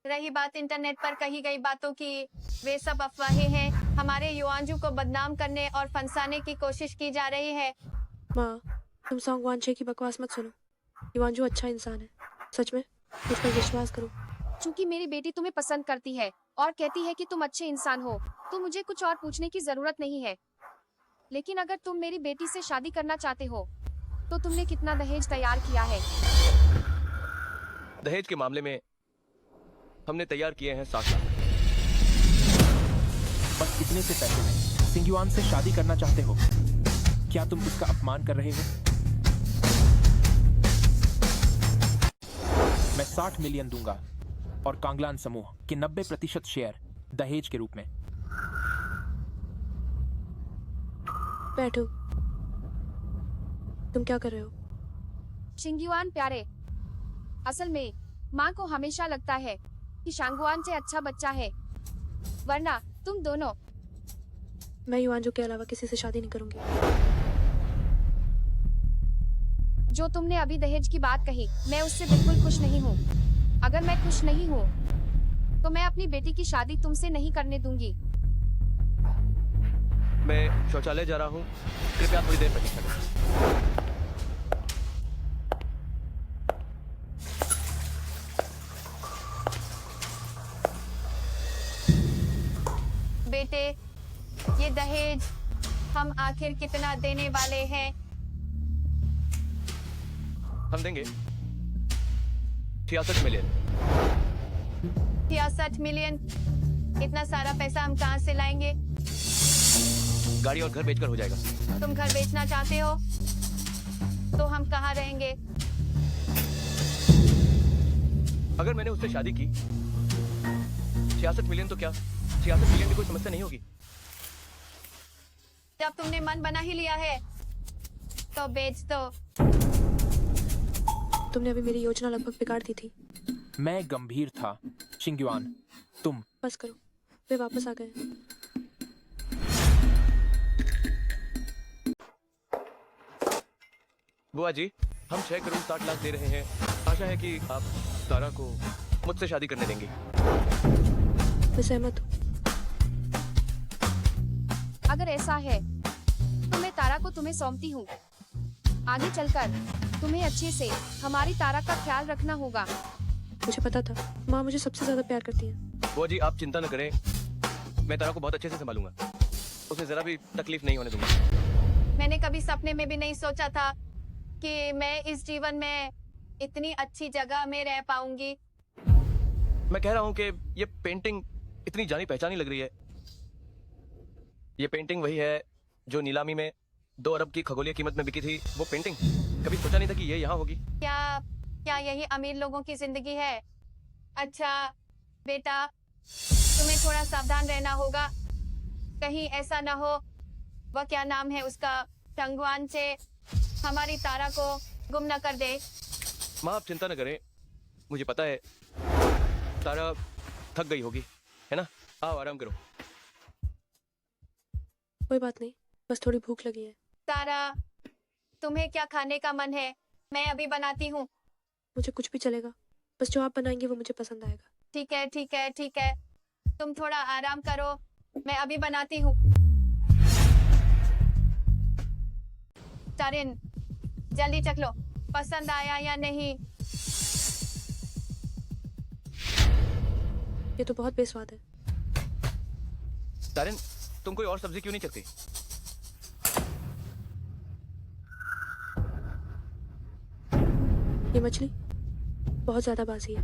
रही बात इंटरनेट पर कही गई बातों की, वे सब अफवाहें हैं। हमारे युआनजू को बदनाम करने और फंसाने की कोशिश की जा रही है। माँ, तुम सांगवानचे की बकवास मत सुनो। युआनजू अच्छा इंसान है, सच में, मुझ पर विश्वास करो। चूंकि मेरी बेटी तुम्हें पसंद करती है और कहती है कि तुम अच्छे इंसान हो, तो मुझे कुछ और पूछने की जरूरत नहीं है। लेकिन अगर तुम मेरी बेटी से शादी करना चाहते हो, तो तुमने कितना दहेज तैयार किया है? दहेज के मामले में हमने तैयार किए हैं 7 लाख। बस इतने से पैसे में सिंगयुआन से शादी करना चाहते हो? क्या तुम उसका अपमान कर रहे हो? मैं 60 मिलियन दूंगा और कांगलान समूह के 90% शेयर दहेज के रूप में। बैठो। तुम क्या कर रहे हो? शिंगयुआन प्यारे, असल में माँ को हमेशा लगता है कि शांगुआन से अच्छा बच्चा है, वरना तुम दोनों। मैं युआनजू के अलावा किसी से शादी नहीं करूंगी। जो तुमने अभी दहेज की बात कही, मैं उससे बिल्कुल खुश नहीं हूँ। अगर मैं खुश नहीं हूँ, तो मैं अपनी बेटी की शादी तुमसे नहीं करने दूंगी। मैं शौचालय जा रहा हूँ, कृपया थोड़ी देर प्रतीक्षा करें। बेटे, ये दहेज हम आखिर कितना देने वाले हैं? हम देंगे 66 मिलियन। 66 मिलियन? इतना सारा पैसा हम कहाँ से लाएंगे? गाड़ी और घर बेचकर हो जाएगा। तुम घर बेचना चाहते हो, तो हम कहाँ रहेंगे? अगर मैंने उससे शादी की, 66 मिलियन तो क्या 66 मिलियन की कोई समस्या नहीं होगी। जब तुमने मन बना ही लिया है, तो बेच दो। तुमने अभी मेरी योजना लगभग बिगाड़ दी थी। मैं गंभीर था शिंगयुआन, तुम। बस करो, वे वापस आ गए। बुआ जी, हम 6 करोड़ 60 लाख दे रहे हैं। आशा है कि आप तारा को मुझसे शादी करने देंगे। मैं सहमत हूँ। अगर ऐसा है, तो मैं तारा को तुम्हें सौंपती हूँ। आगे चलकर तुम्हें अच्छे से हमारी तारा का ख्याल रखना होगा। मुझे पता था माँ मुझे सबसे ज्यादा प्यार करती है। बुआ जी आप चिंता न करें, मैं तारा को बहुत अच्छे से संभालूंगा, उसे जरा भी तकलीफ नहीं होने दूंगा। मैंने कभी सपने में भी नहीं सोचा था कि मैं इस जीवन में इतनी अच्छी जगह में रह पाऊंगी। मैं कह रहा हूँ कि ये पेंटिंग इतनी जानी पहचानी लग रही है। ये पेंटिंग वही है जो नीलामी में 2 अरब की खगोलीय कीमत में बिकी थी। वो पेंटिंग कभी सोचा नहीं था कि ये यहाँ होगी। क्या यही अमीर लोगों की जिंदगी है? अच्छा बेटा, तुम्हें थोड़ा सावधान रहना होगा, कहीं ऐसा ना हो वह क्या नाम है उसका, टंगवान से हमारी तारा को गुम न कर दे। माँ आप चिंता न करें, मुझे पता है तारा थक गई होगी, है ना? आओ आराम करो। कोई बात नहीं, बस थोड़ी भूख लगी है। तारा, तुम्हें क्या खाने का मन है? मैं अभी बनाती हूँ। मुझे कुछ भी चलेगा, बस जो आप बनाएंगे वो मुझे पसंद आएगा। ठीक है ठीक है ठीक है, तुम थोड़ा आराम करो, मैं अभी बनाती हूँ। तारिन जल्दी चख लो, पसंद आया या नहीं? ये तो बहुत बेस्वाद है। तारिन तुम कोई और सब्जी क्यों नहीं चखती? ये मछली बहुत ज्यादा बासी है।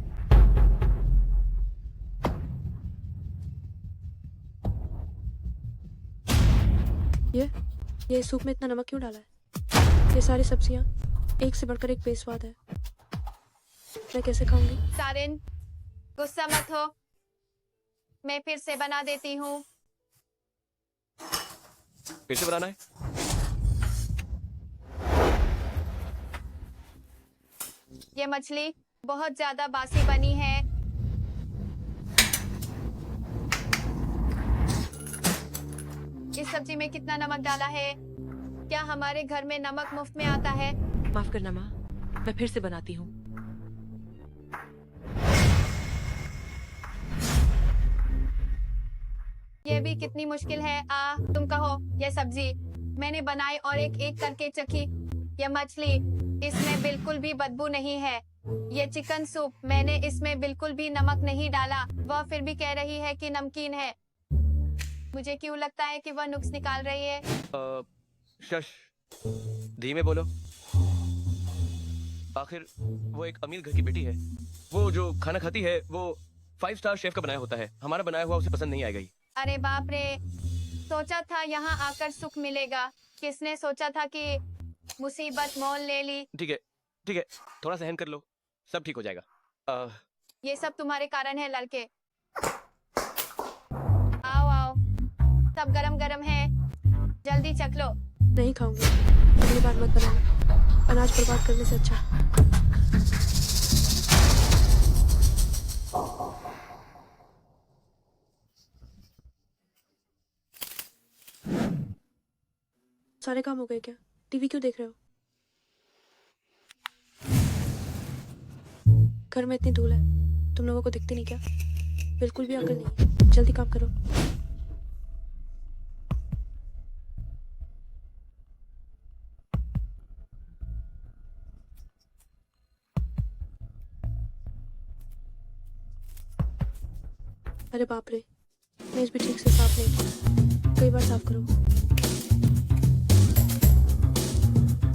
ये सूप में इतना नमक क्यों डाला है? ये सारी सब्जियां एक से बढ़कर एक बेस्वाद है, मैं कैसे खाऊंगी? तारिन गुस्सा मत हो, मैं फिर से बना देती हूँ। फिर से बनाना है? ये मछली बहुत ज्यादा बासी बनी है। इस सब्जी में कितना नमक डाला है? क्या हमारे घर में नमक मुफ्त में आता है? माफ करना माँ, मैं फिर से बनाती हूँ। ये भी कितनी मुश्किल है। तुम कहो, ये सब्जी मैंने बनाई और एक एक करके चखी। ये मछली, इसमें बिल्कुल भी बदबू नहीं है। ये चिकन सूप, मैंने इसमें बिल्कुल भी नमक नहीं डाला, वह फिर भी कह रही है कि नमकीन है। मुझे क्यों लगता है कि वह नुक्स निकाल रही है? शश, धीमे बोलो। आखिर वो एक अमीर घर की बेटी है। वो जो खाना खाती है वो 5 स्टार शेफ का बनाया होता है, हमारा बनाया हुआ उसे पसंद नहीं आएगा ही। अरे बाप रे, सोचा था यहाँ आकर सुख मिलेगा, किसने सोचा था कि मुसीबत मोल ले ली। ठीक है, थोड़ा सहन कर लो, सब ठीक हो जाएगा। ये सब तुम्हारे कारण है लड़के। आओ, सब गरम गरम है, जल्दी चख लो। नहीं खाऊंगी, अगली बार मत बनाना, अनाज बर्बाद करने से अच्छा। सारे काम हो गए क्या? टीवी क्यों देख रहे हो? घर में इतनी धूल है, तुम लोगों को दिखती नहीं क्या? बिल्कुल भी अकल नहीं, जल्दी काम करो। अरे बाप रे, मेज भी ठीक से साफ नहीं किया, कई बार साफ करो।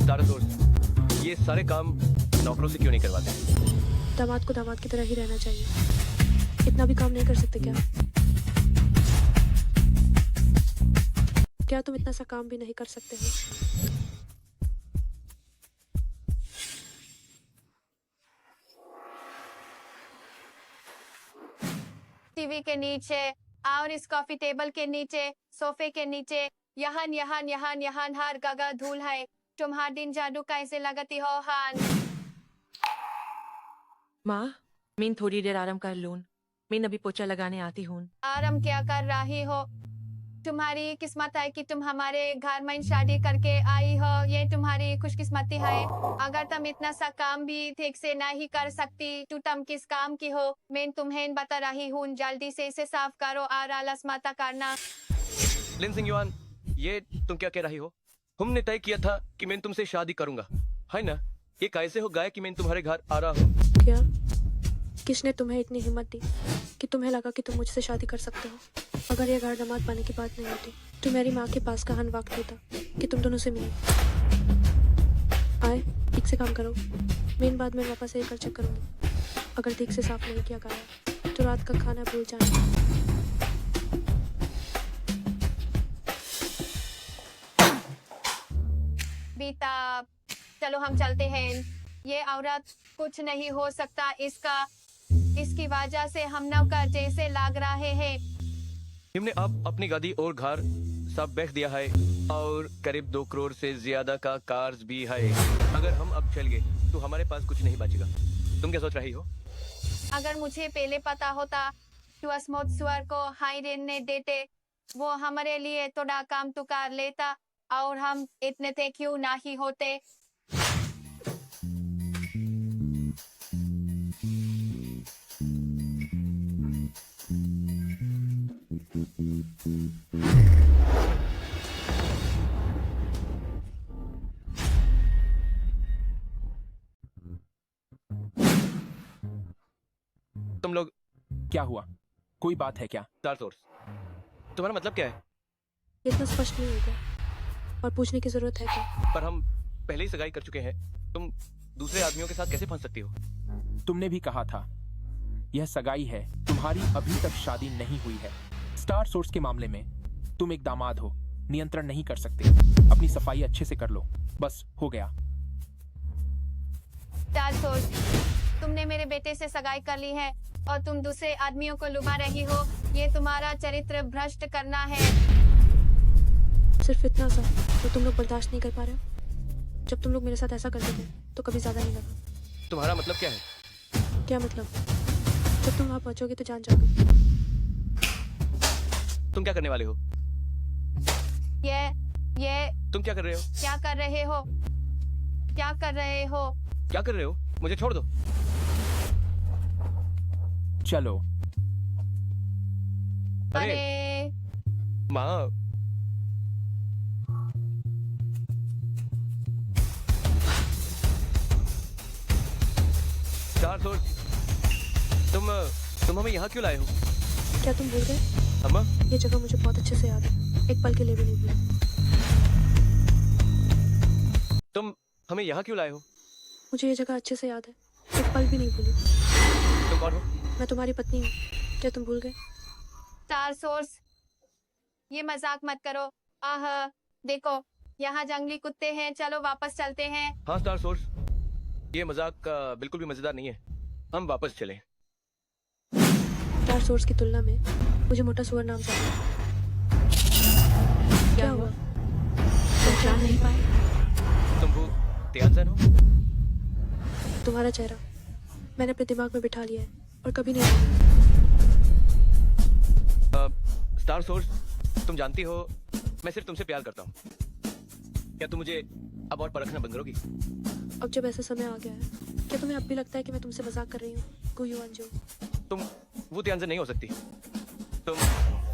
तारा दोस्त, ये सारे काम नौकरों से क्यों नहीं करवाते? दामाद को दामाद की तरह ही रहना चाहिए, इतना भी काम नहीं कर सकते क्या? क्या तुम इतना सा काम भी नहीं कर सकते हो? टीवी के नीचे और इस कॉफी टेबल के नीचे, सोफे के नीचे, यहाँ हर जगह धूल है। तुम्हारा दिन जादू कैसे लगती हो हान? माँ, मैं थोड़ी देर आराम कर लूं। मैं अभी पोछा लगाने आती हूँ। आराम क्या कर रही हो? तुम्हारी किस्मत है कि तुम हमारे घर में शादी करके आई हो, ये तुम्हारी खुशकिस्मती है। अगर तुम इतना सा काम भी ठीक से नहीं कर सकती तो तुम किस काम की हो? मैं तुम्हें बता रही हूँ, जल्दी से इसे साफ करो और आलस मत करना। लिन सिंह युआन, ये तुम क्या कह रही हो? हमने तय किया था कि मैं तुमसे शादी करूंगा, है ना? ये कैसे हो गया कि मैं तुम्हारे घर आ रहा हूँ? क्या किसने तुम्हें इतनी हिम्मत दी कि तुम्हें लगा कि तुम मुझसे शादी कर सकते हो? अगर ये घर दामाद पाने की बात नहीं होती तो मेरी माँ के पास का वक्त होता कि तुम दोनों से मिले। आए ठीक से काम करो, मेन बाद में वापस एक चेक करूंगी। अगर ठीक से साफ नहीं किया गया तो रात का खाना भूल जाना। बीता, चलो हम चलते हैं। ये औरत कुछ नहीं हो सकता इसकी वजह से हम नौकर जैसे लग रहे हैं। हमने अब अपनी गाड़ी और घर सब बेच दिया है और करीब 2 करोड़ से ज्यादा का कार्स भी है। अगर हम अब चल गए तो हमारे पास कुछ नहीं बचेगा। तुम क्या सोच रही हो? अगर मुझे पहले पता होता तो अस्मोत स्वर को हाई रहने देते, वो हमारे लिए थोड़ा काम तो कर लेता और हम इतने थे क्यों नहीं होते। तुम लोग क्या हुआ? कोई बात है क्या? स्टार सोर्स, तुम्हारा मतलब क्या है? इतना स्पष्ट नहीं हो गया और पूछने की जरूरत है क्या? पर हम पहले ही सगाई कर चुके हैं, तुम दूसरे आदमियों के साथ कैसे फंस सकती हो? तुमने भी कहा था यह सगाई है, तुम्हारी अभी तक शादी नहीं हुई है। स्टार सोर्स के मामले में तुम एक दामाद हो, नियंत्रण नहीं कर सकते। अपनी सफाई अच्छे से कर लो, बस हो गया। स्टार सोर्स, तुमने मेरे बेटे से सगाई कर ली है और तुम दूसरे आदमियों को लुभा रही हो। ये तुम्हारा चरित्र भ्रष्ट करना है। सिर्फ इतना सा तो तुम लोग बर्दाश्त नहीं कर पा रहे हो? जब तुम लोग मेरे साथ ऐसा करते थे तो कभी ज्यादा नहीं लगा। तुम्हारा मतलब क्या है? क्या मतलब? जब तुम वहां पहुंचोगे तो जान जाओगे। तुम क्या करने वाले हो? ये तुम क्या कर रहे हो? क्या कर रहे हो? क्या कर रहे हो? क्या कर रहे हो? मुझे छोड़ दो। चलो। अरे माँ, स्टार सोर्स, तुम हमें यहाँ क्यों लाए हो? क्या तुम भूल गए? अम्मा, ये जगह मुझे बहुत अच्छे से याद है, एक पल के लिए भी नहीं भूली। तुम हमें यहाँ क्यों लाए हो? मुझे ये जगह अच्छे से याद है, एक पल भी नहीं भूली। तुम कौन हो? मैं तुम्हारी पत्नी हूँ, क्या तुम भूल गए? स्टार सोर्स, ये मजाक मत करो। आह, देखो यहाँ जंगली कुत्ते हैं, चलो वापस चलते हैं। हाँ स्टार सोर्स, ये मजाक बिल्कुल भी मजेदार नहीं है, हम वापस चलें। स्टार सोर्स की तुलना में मुझे मोटा सुअर नाम ज्यादा है। क्या हुआ? तुम जान नहीं पाए? तुम वो त्यानसेन हो? तुम्हारा चेहरा मैंने अपने दिमाग में बिठा लिया है और कभी नहीं। स्टार सोर्स, तुम जानती हो मैं सिर्फ तुमसे प्यार करता हूँ। क्या तुम मुझे अब और परखना बंद करोगी? अब जब ऐसा समय आ गया है, क्या तुम्हें अब भी लगता है कि मैं तुमसे मजाक कर रही हूँ? गु युआन जो, तुम वो त्यानसेन नहीं हो सकती। तुम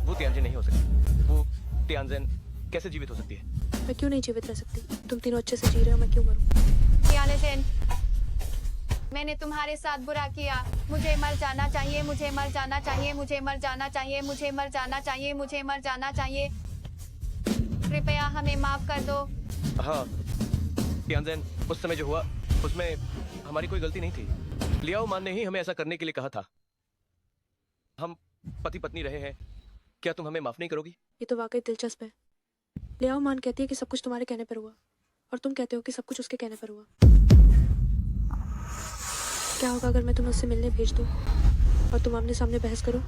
वो त्यानसेन नहीं हो सकती। वो त्यानसेन कैसे जीवित हो सकती है? मैं क्यों नहीं जीवित रह सकती? तुम तीनों अच्छे से जी रहे हो, मैं क्यों मरूं? त्यानसेन, मैंने तुम्हारे साथ बुरा किया। मुझे मर जाना चाहिए, मुझे मर जाना चाहिए, मुझे मर जाना चाहिए, मुझे मर जाना चाहिए, मुझे मर जाना चाहिए। कृपया हमें माफ कर दो। हाँ त्यानसेन, उस समय जो हुआ उसमें हमारी कोई गलती नहीं थी। लियाओ मान ने ही हमें ऐसा करने के लिए कहा था। हम पति पत्नी रहे हैं, क्या तुम हमें माफ नहीं करोगी? ये तो वाकई दिलचस्प है। लियाओ मान कहती है कि सब कुछ तुम्हारे कहने पर हुआ और तुम कहते हो कि सब कुछ उसके कहने पर हुआ। क्या होगा अगर मैं तुम्हें उससे मिलने भेज दूं और तुम आमने सामने बहस करो?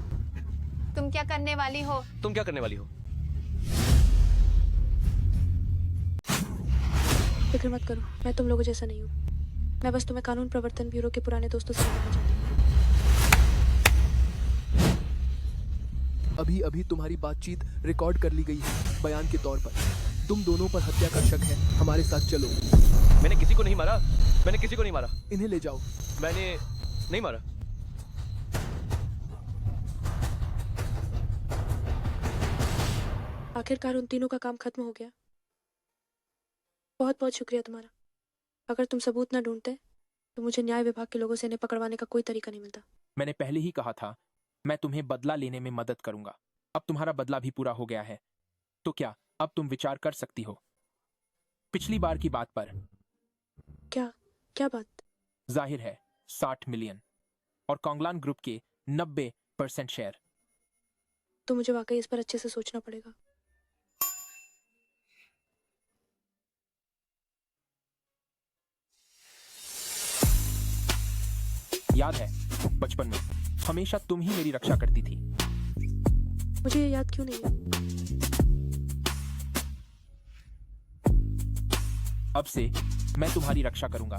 तुम क्या करने वाली हो? तुम क्या करने वाली हो? फिक्र मत करो, मैं तुम लोगों जैसा नहीं हूँ। मैं बस तुम्हें कानून प्रवर्तन ब्यूरो के पुराने दोस्तों से मिलाना चाहती हूँ। अभी अभी तुम्हारी बातचीत रिकॉर्ड कर ली गई है बयान के तौर पर। तुम दोनों पर हत्या का शक है, हमारे साथ चलो। मैंने किसी को नहीं मारा, मैंने किसी को नहीं मारा। इन्हें ले जाओ। मैंने नहीं मारा। आखिरकार उन तीनों का काम खत्म हो गया। बहुत बहुत शुक्रिया तुम्हारा। अगर तुम सबूत न ढूंढते तो मुझे न्याय विभाग के लोगों से इन्हें पकड़वाने का कोई तरीका नहीं मिलता। मैंने पहले ही कहा था मैं तुम्हें बदला लेने में मदद करूंगा। अब तुम्हारा बदला भी पूरा हो गया है, तो क्या अब तुम विचार कर सकती हो पिछली बार की बात पर? क्या क्या बात? जाहिर है 60 मिलियन और कोंगलान ग्रुप के 90% शेयर। तो मुझे वाकई इस पर अच्छे से सोचना पड़ेगा। याद है बचपन में हमेशा तुम ही मेरी रक्षा करती थी। मुझे ये याद क्यों नहीं है? अब से मैं तुम्हारी रक्षा करूंगा।